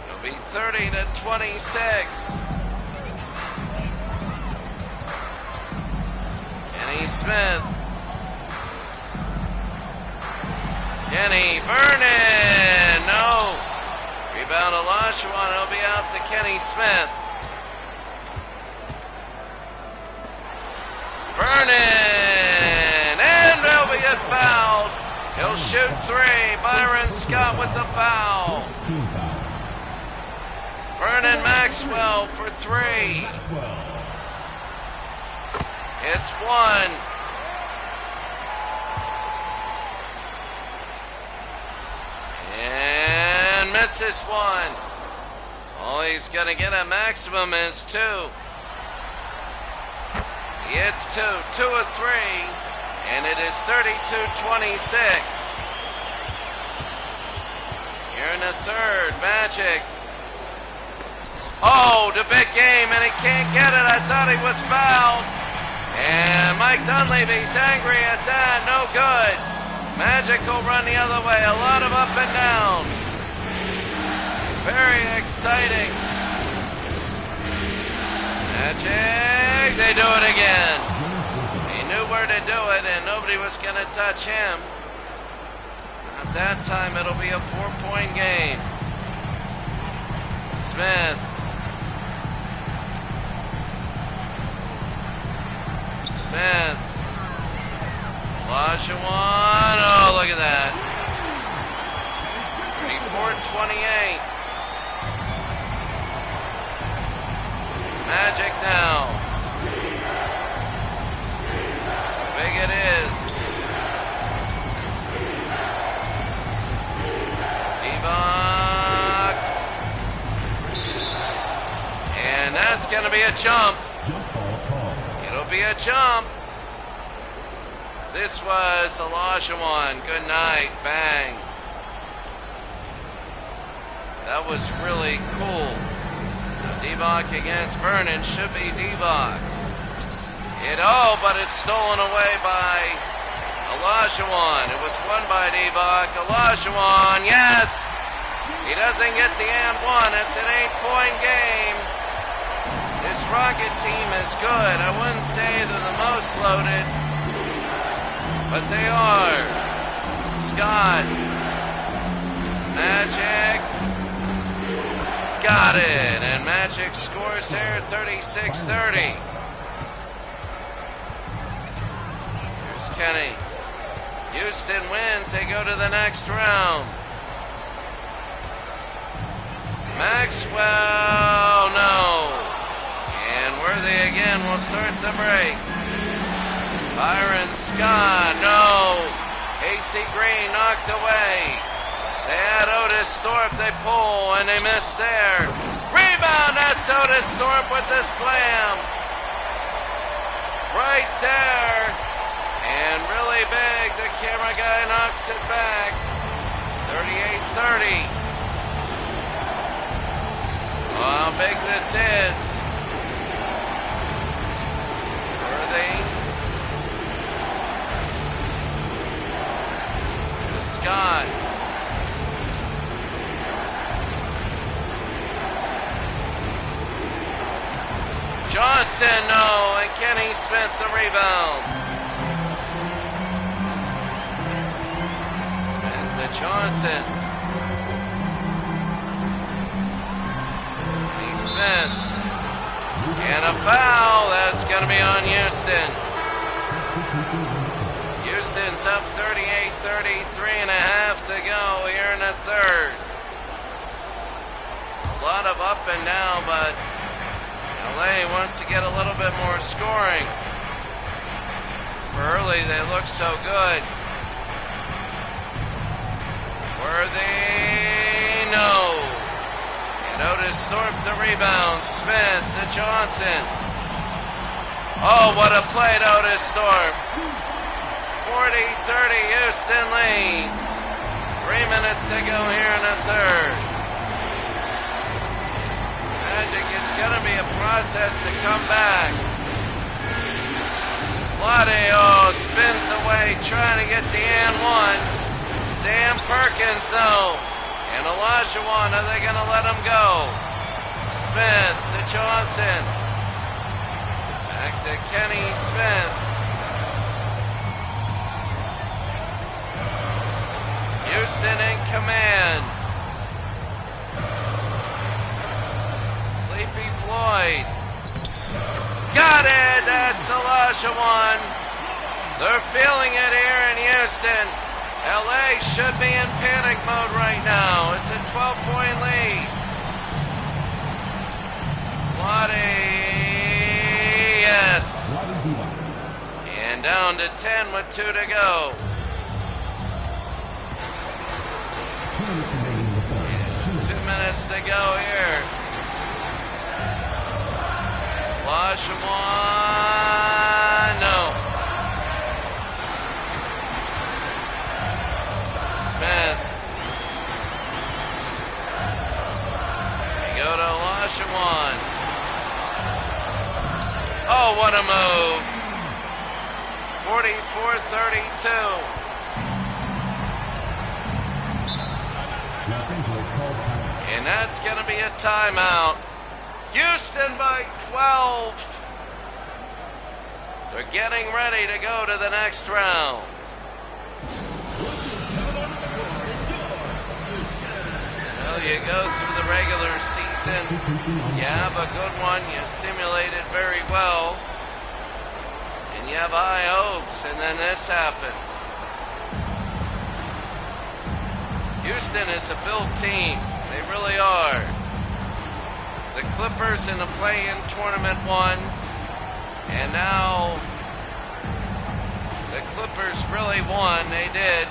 It'll be 30-26. Kenny Smith. Kenny Vernon. No. Rebound Olajuwon. It'll be out to Kenny Smith. Vernon, and he'll be fouled. He'll shoot 3. Byron Scott with the foul. Vernon Maxwell for 3. It's 1. And misses 1. So all he's going to get a maximum is 2. It's 2 of 3, and it is 32-26. Here in the third, Magic. Oh, the big game, and he can't get it. I thought he was fouled. And Mike Dunleavy's angry at that. No good. Magic will run the other way. A lot of up and down. Very exciting. Magic, they do it again. He knew where to do it, and nobody was going to touch him. At that time, it'll be a 4-point game. Smith. Smith. Olajuwon. Oh, look at that. 34-28. Magic now. How big it is. Divac. And that's going to be a jump. It'll be a jump. This was Olajuwon. Good night. Bang. That was really cool. Divac against Vernon should be Divac's. But it's stolen away by Olajuwon. It was won by Divac. Olajuwon, yes! He doesn't get the and one. It's an 8-point game. This Rocket team is good. I wouldn't say they're the most loaded, but they are. Scott. Magic. Got it, and Magic scores there, 36-30. Here's Kenny. Houston wins, they go to the next round. Maxwell, no. And Worthy again will start the break. Byron Scott, no. AC Green knocked away. They had Otis Thorpe, they pull, and they miss there. Rebound, that's Otis Thorpe with the slam. Right there. And really big, the camera guy knocks it back. It's 38-30. Oh, how big this is. Worthy. Scott. Johnson, no, and Kenny Smith the rebound. Smith to Johnson. Kenny Smith. And a foul, that's going to be on Houston. Houston's up 38-30, 3.5 to go here in the third. A lot of up and down, but LA wants to get a little bit more scoring. For early, they look so good. Worthy, no. And Otis Thorpe the rebound. Smith to Johnson. Oh, what a play to Otis Thorpe. 40-30, Houston leads. 3 minutes to go here in the third. Magic, it's going to be a process to come back. Ladio spins away, trying to get the and one. Sam Perkins, though. And Olajuwon, are they going to let him go? Smith to Johnson. Back to Kenny Smith. Houston in command. Sleepy Floyd. Got it! That's Olajuwon. They're feeling it here in Houston. LA should be in panic mode right now. It's a 12-point lead. Lottie, yes. And down to 10 with 2 to go. 2 minutes to go here. Olajuwon, no. Smith. They go to Olajuwon. Oh, what a move. 44-32. And that's going to be a timeout. Houston by 12. They're getting ready to go to the next round. Well, you go through the regular season, you have a good one, you simulate it very well, and you have high hopes, and then this happens. Houston is a built team. They really are. The Clippers in the play-in tournament won, and now the Clippers really won. They did.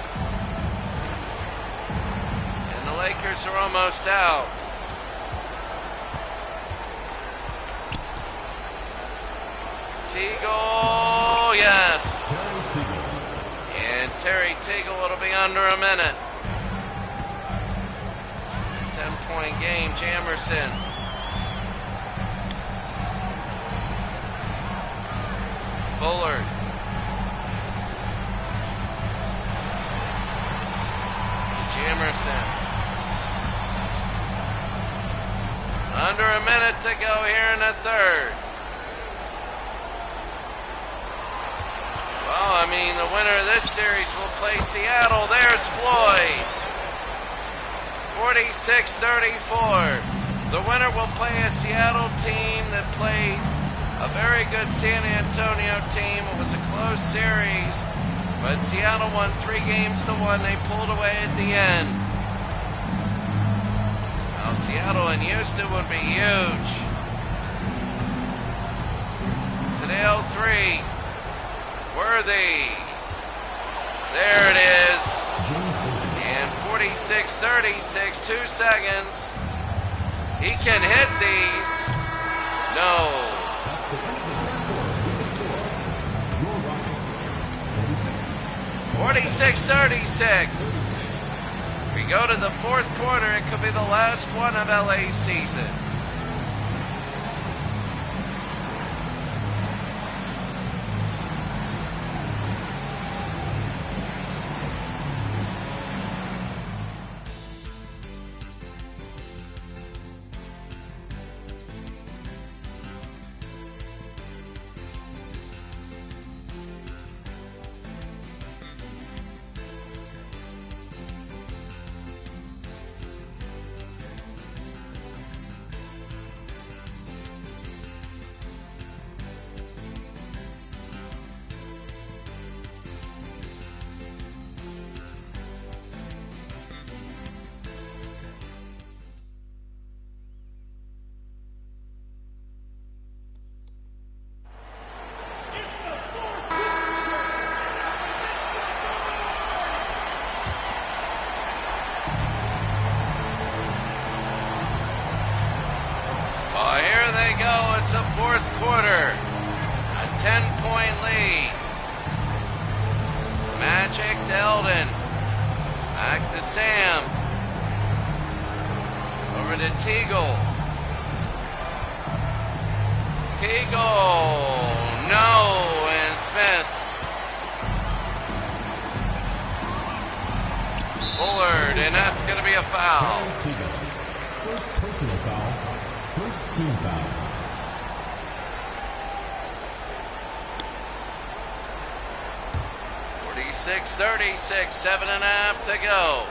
And the Lakers are almost out. Teagle, yes. And Terry Teagle, it'll be under a minute. 10-point game, Jamerson. Bullard. Jamerson. Under a minute to go here in the third. Well, I mean, the winner of this series will play Seattle. There's Floyd. 46-34. The winner will play a Seattle team that played a very good San Antonio team. It was a close series, but Seattle won 3-1. They pulled away at the end. Now, Seattle and Houston would be huge. Sedale 3. Worthy. There it is. And 46-36, 2 seconds. He can hit these. No. That's the end of the third quarter with the score. Your Rockets, 46-36. We go to the fourth quarter. It could be the last one of LA's season. Well, here they go. It's the fourth quarter. A 10-point lead. Magic to Eldon. Back to Sam. Over to Teagle. Teagle. No. And Smith. Bullard. And that's going to be a foul. first personal foul, first team foul. Six 36, 7.5 to go.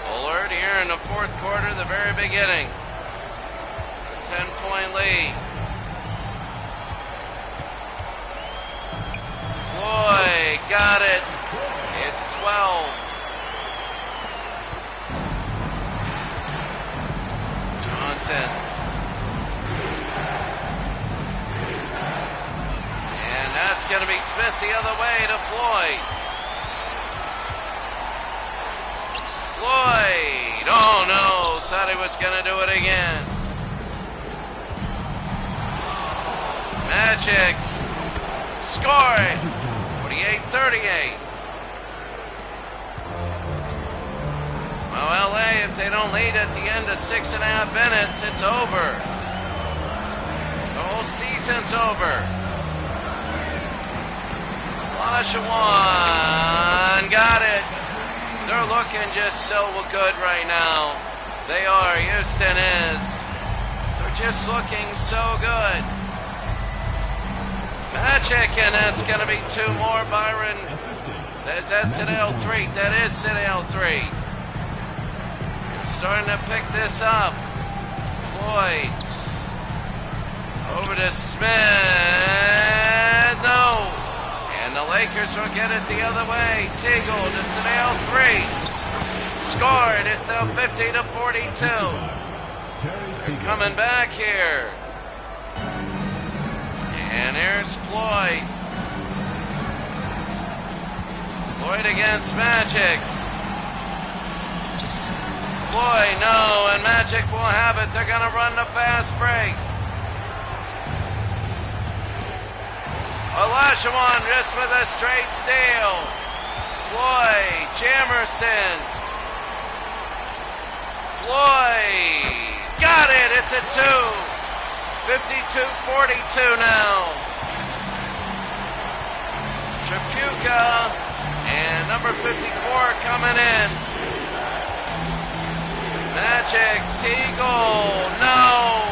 Bullard here in the fourth quarter, the very beginning. It's a 10-point lead. Floyd got it. It's 12. Johnson. And that's going to be Smith the other way to Floyd. Floyd! Oh no! Thought he was going to do it again. Magic! Scored! 48-38. Well, LA, if they don't lead at the end of 6.5 minutes, it's over. The whole season's over. Olajuwon got it. They're looking just so good right now. They are. Houston is. They're just looking so good. Magic, and that's going to be two more, Byron. That's at L3. That is at L3. Starting to pick this up. Floyd. Over to Smith. No. And the Lakers will get it the other way. Teagle to Sanel 3. Scored. It's now 50-42. They're coming back here. And here's Floyd. Floyd against Magic. Floyd, no, and Magic will have it. They're going to run the fast break. Olajuwon just with a straight steal. Floyd, Jamerson. Floyd, got it, it's a 2. 52-42 now. Tripucka and number 54 coming in. Magic, Teagle, no.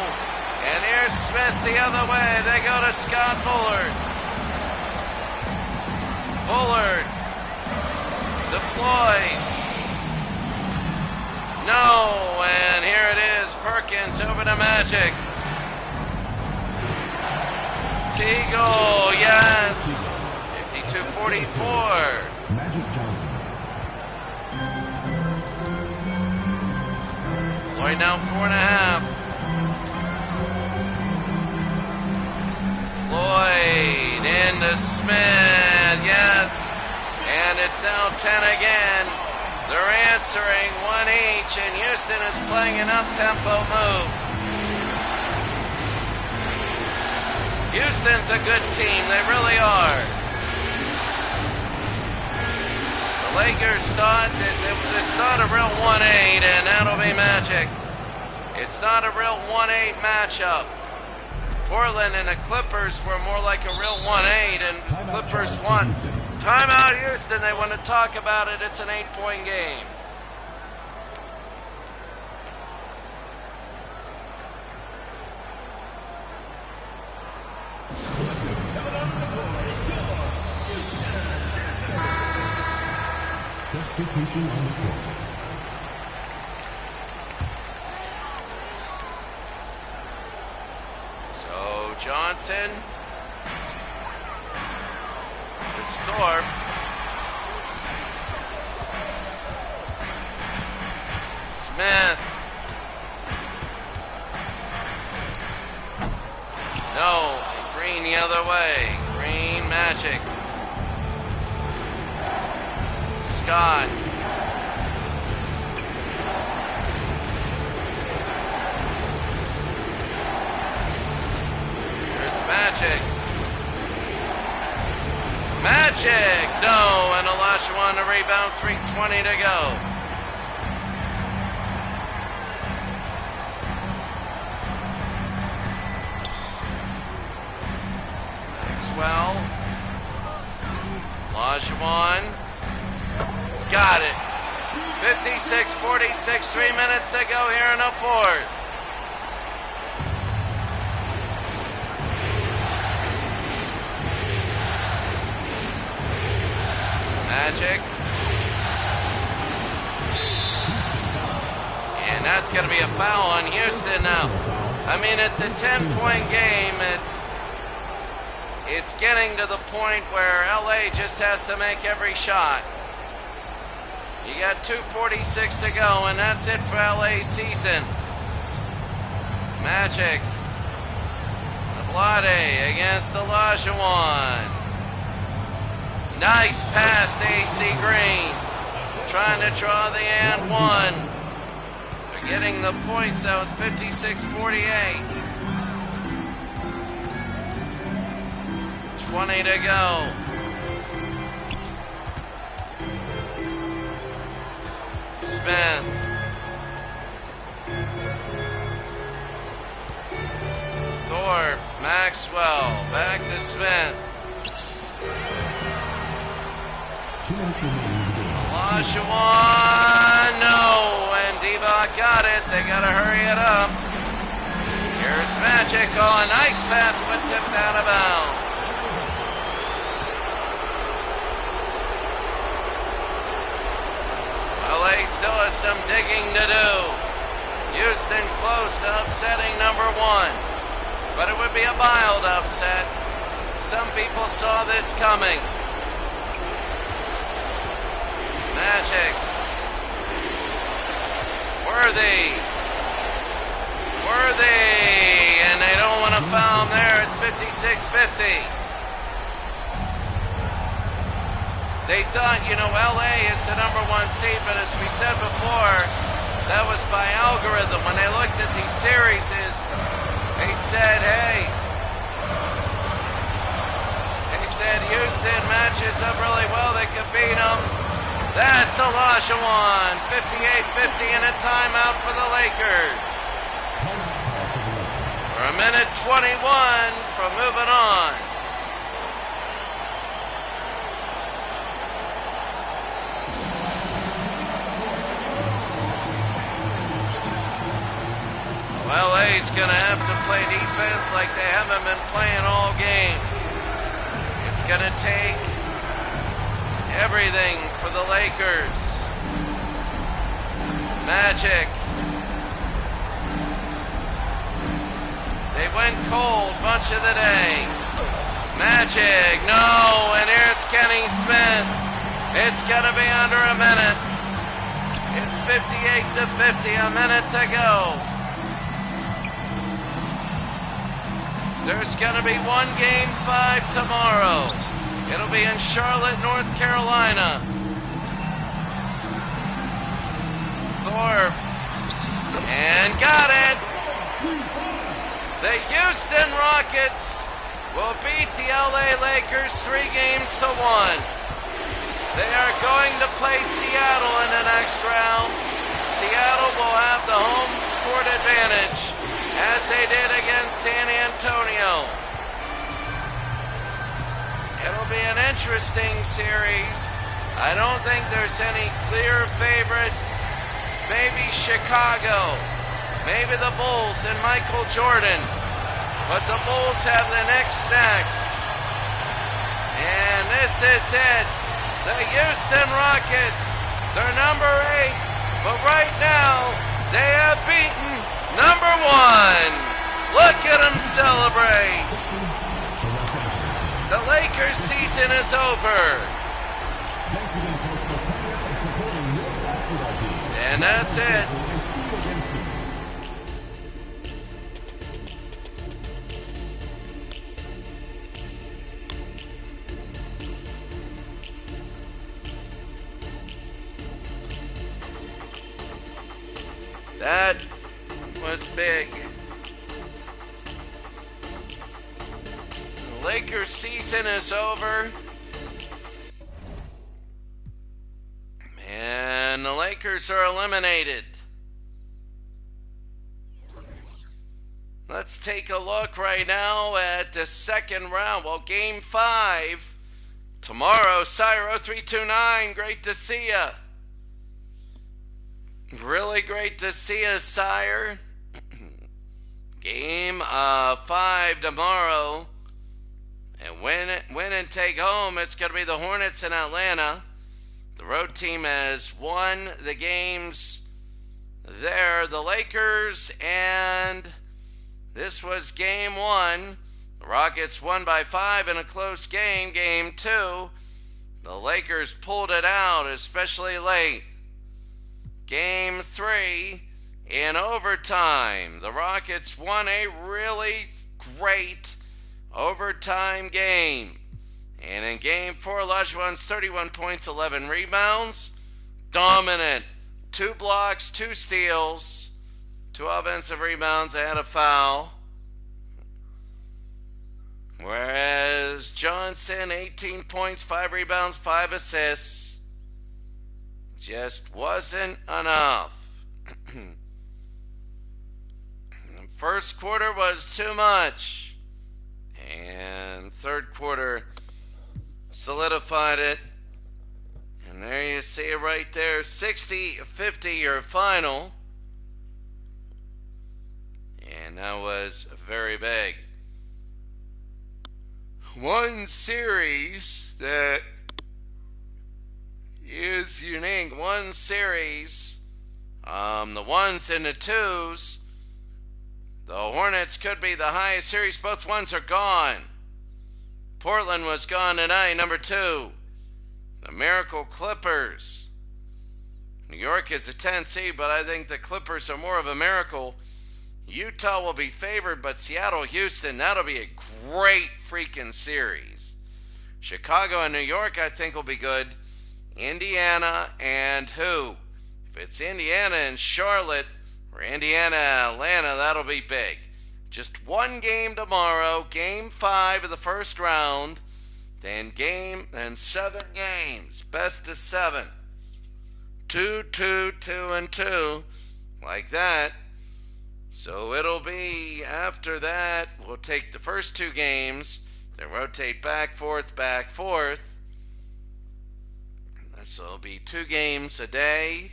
And here's Smith the other way. They go to Scott Bullard. Bullard, deployed. No, and here it is. Perkins over to Magic. Teagle, yes. 52-44. Magic Johnson. Floyd now 4.5. Floyd into Smith, yes. And it's now 10 again. They're answering one each, and Houston is playing an up-tempo move. Houston's a good team, they really are. The Lakers thought that it's not a real 1-8, and that'll be magic. It's not a real 1-8 matchup. Portland and the Clippers were more like a real 1-8, and Clippers won. Timeout Houston, they want to talk about it. It's an 8-point game. Substitution on the court. So Johnson, Thorpe, Smith, no, Green the other way, Green Magic, Scott, there's Magic. Magic! No, and Olajuwon the rebound, 3:20 to go. Maxwell. Olajuwon. Got it. 56-46, 3 minutes to go here in the fourth. Magic. And that's going to be a foul on Houston now. I mean, it's a 10-point game. It's getting to the point where LA just has to make every shot. You got 2:46 to go, and that's it for LA's season. Magic. Tablade against Olajuwon. Nice pass to AC Green. Trying to draw the and one. They're getting the points, so it's 56-48. 20 to go. Smith. Thorpe. Maxwell. Back to Smith. Olajuwon, no, and Divac got it. They got to hurry it up. Here's Magic. Oh, a nice pass, but tipped out of bounds. LA still has some digging to do. Houston close to upsetting number one, but it would be a mild upset. Some people saw this coming. Magic. Worthy. And they don't want to foul him there. It's 56-50. They thought, LA is the number one seed, but as we said before, that was by algorithm. When they looked at these series, they said, Houston matches up really well. They could beat them. That's Olajuwon, 58-50, and a timeout for the Lakers. For a minute 21 from moving on. Well, LA's going to have to play defense like they haven't been playing all game. It's going to take everything for the Lakers. Magic. They went cold bunch of the day. Magic, no, and here's Kenny Smith. It's gonna be under a minute. It's 58-50, a minute to go. There's gonna be one Game 5 tomorrow. It'll be in Charlotte, North Carolina. for. And got it. The Houston Rockets will beat the LA Lakers 3-1. They are going to play Seattle in the next round. Seattle will have the home court advantage as they did against San Antonio. It'll be an interesting series. I don't think there's any clear favorite. Maybe Chicago, maybe the Bulls and Michael Jordan, but the Bulls have the Knicks next. And this is it. The Houston Rockets, they're number 8, but right now they have beaten number 1. Look at them celebrate. The Lakers season is over. And that's it. That was big. The Lakers season is over. And the Lakers are eliminated. Let's take a look right now at the second round. Well, Game 5 tomorrow. Cyro329, great to see ya. Really great to see us, Sire. Game 5 tomorrow. And win and take home, it's going to be the Hornets in Atlanta. The road team has won the games there. The Lakers, and this was Game 1. The Rockets won by 5 in a close game. Game 2, the Lakers pulled it out, especially late. Game 3, in overtime, the Rockets won a really great overtime game. And in Game 4, Olajuwon's 31 points, 11 rebounds. Dominant. 2 blocks, 2 steals, 2 offensive rebounds, and a foul. Whereas Johnson, 18 points, 5 rebounds, 5 assists. Just wasn't enough. First quarter was too much. And third quarter solidified it. And there you see it right there. 60-50 your final. And that was very big. One series that is unique. One series. The ones and the twos. The Hornets could be the highest series. Both ones are gone. Portland was gone tonight, number 2. The Miracle Clippers. New York is a 10 seed, but I think the Clippers are more of a miracle. Utah will be favored, but Seattle, Houston, that'll be a great freaking series. Chicago and New York, I think, will be good. Indiana and who? If it's Indiana and Charlotte, or Indiana and Atlanta, that'll be big. Just one game tomorrow, Game 5 of the first round, then 7 games, best of 7. 2, 2, 2, and 2, like that. So it'll be, after that, we'll take the first 2 games, then rotate back, forth, back, forth. So it'll be 2 games a day,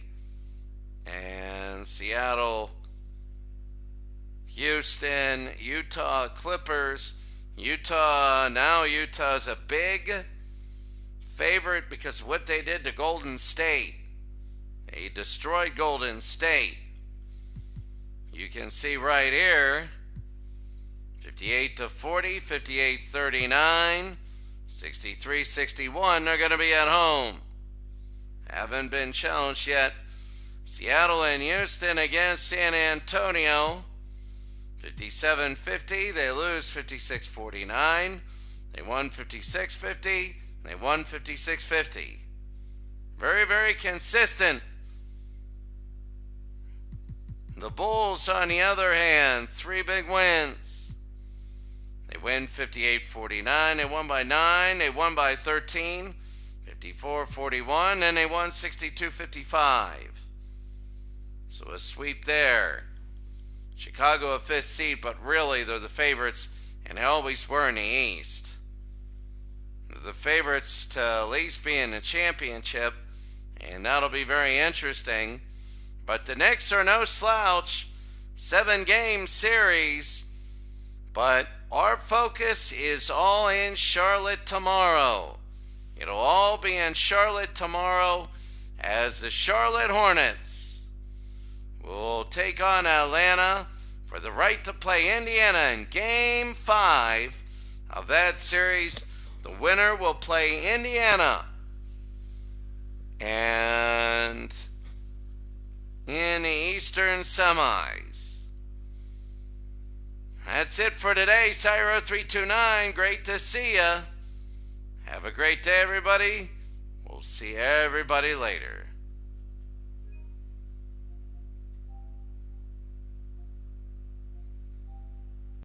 and Seattle, Houston, Utah Clippers. Utah's a big favorite because of what they did to Golden State. They destroyed Golden State. You can see right here, 58-40, 58-39, 63-61. They're going to be at home. Haven't been challenged yet. Seattle and Houston against San Antonio. 57-50. They lose 56-49. They won 56-50. They won 56-50. Very, very consistent. The Bulls, on the other hand, 3 big wins. They win 58-49. They won by 9. They won by 13. 54-41. And they won 62-55. So a sweep there. Chicago a 5th seed, but really they're the favorites, and they always were in the East. They're the favorites to at least be in the championship, and that'll be very interesting. But the Knicks are no slouch. 7-game series. But our focus is all in Charlotte tomorrow. It'll all be in Charlotte tomorrow as the Charlotte Hornets will take on Atlanta for the right to play Indiana in Game 5 of that series. The winner will play Indiana. And in the Eastern semis. That's it for today. Cyro329, great to see ya. Have a great day, everybody. We'll see everybody later.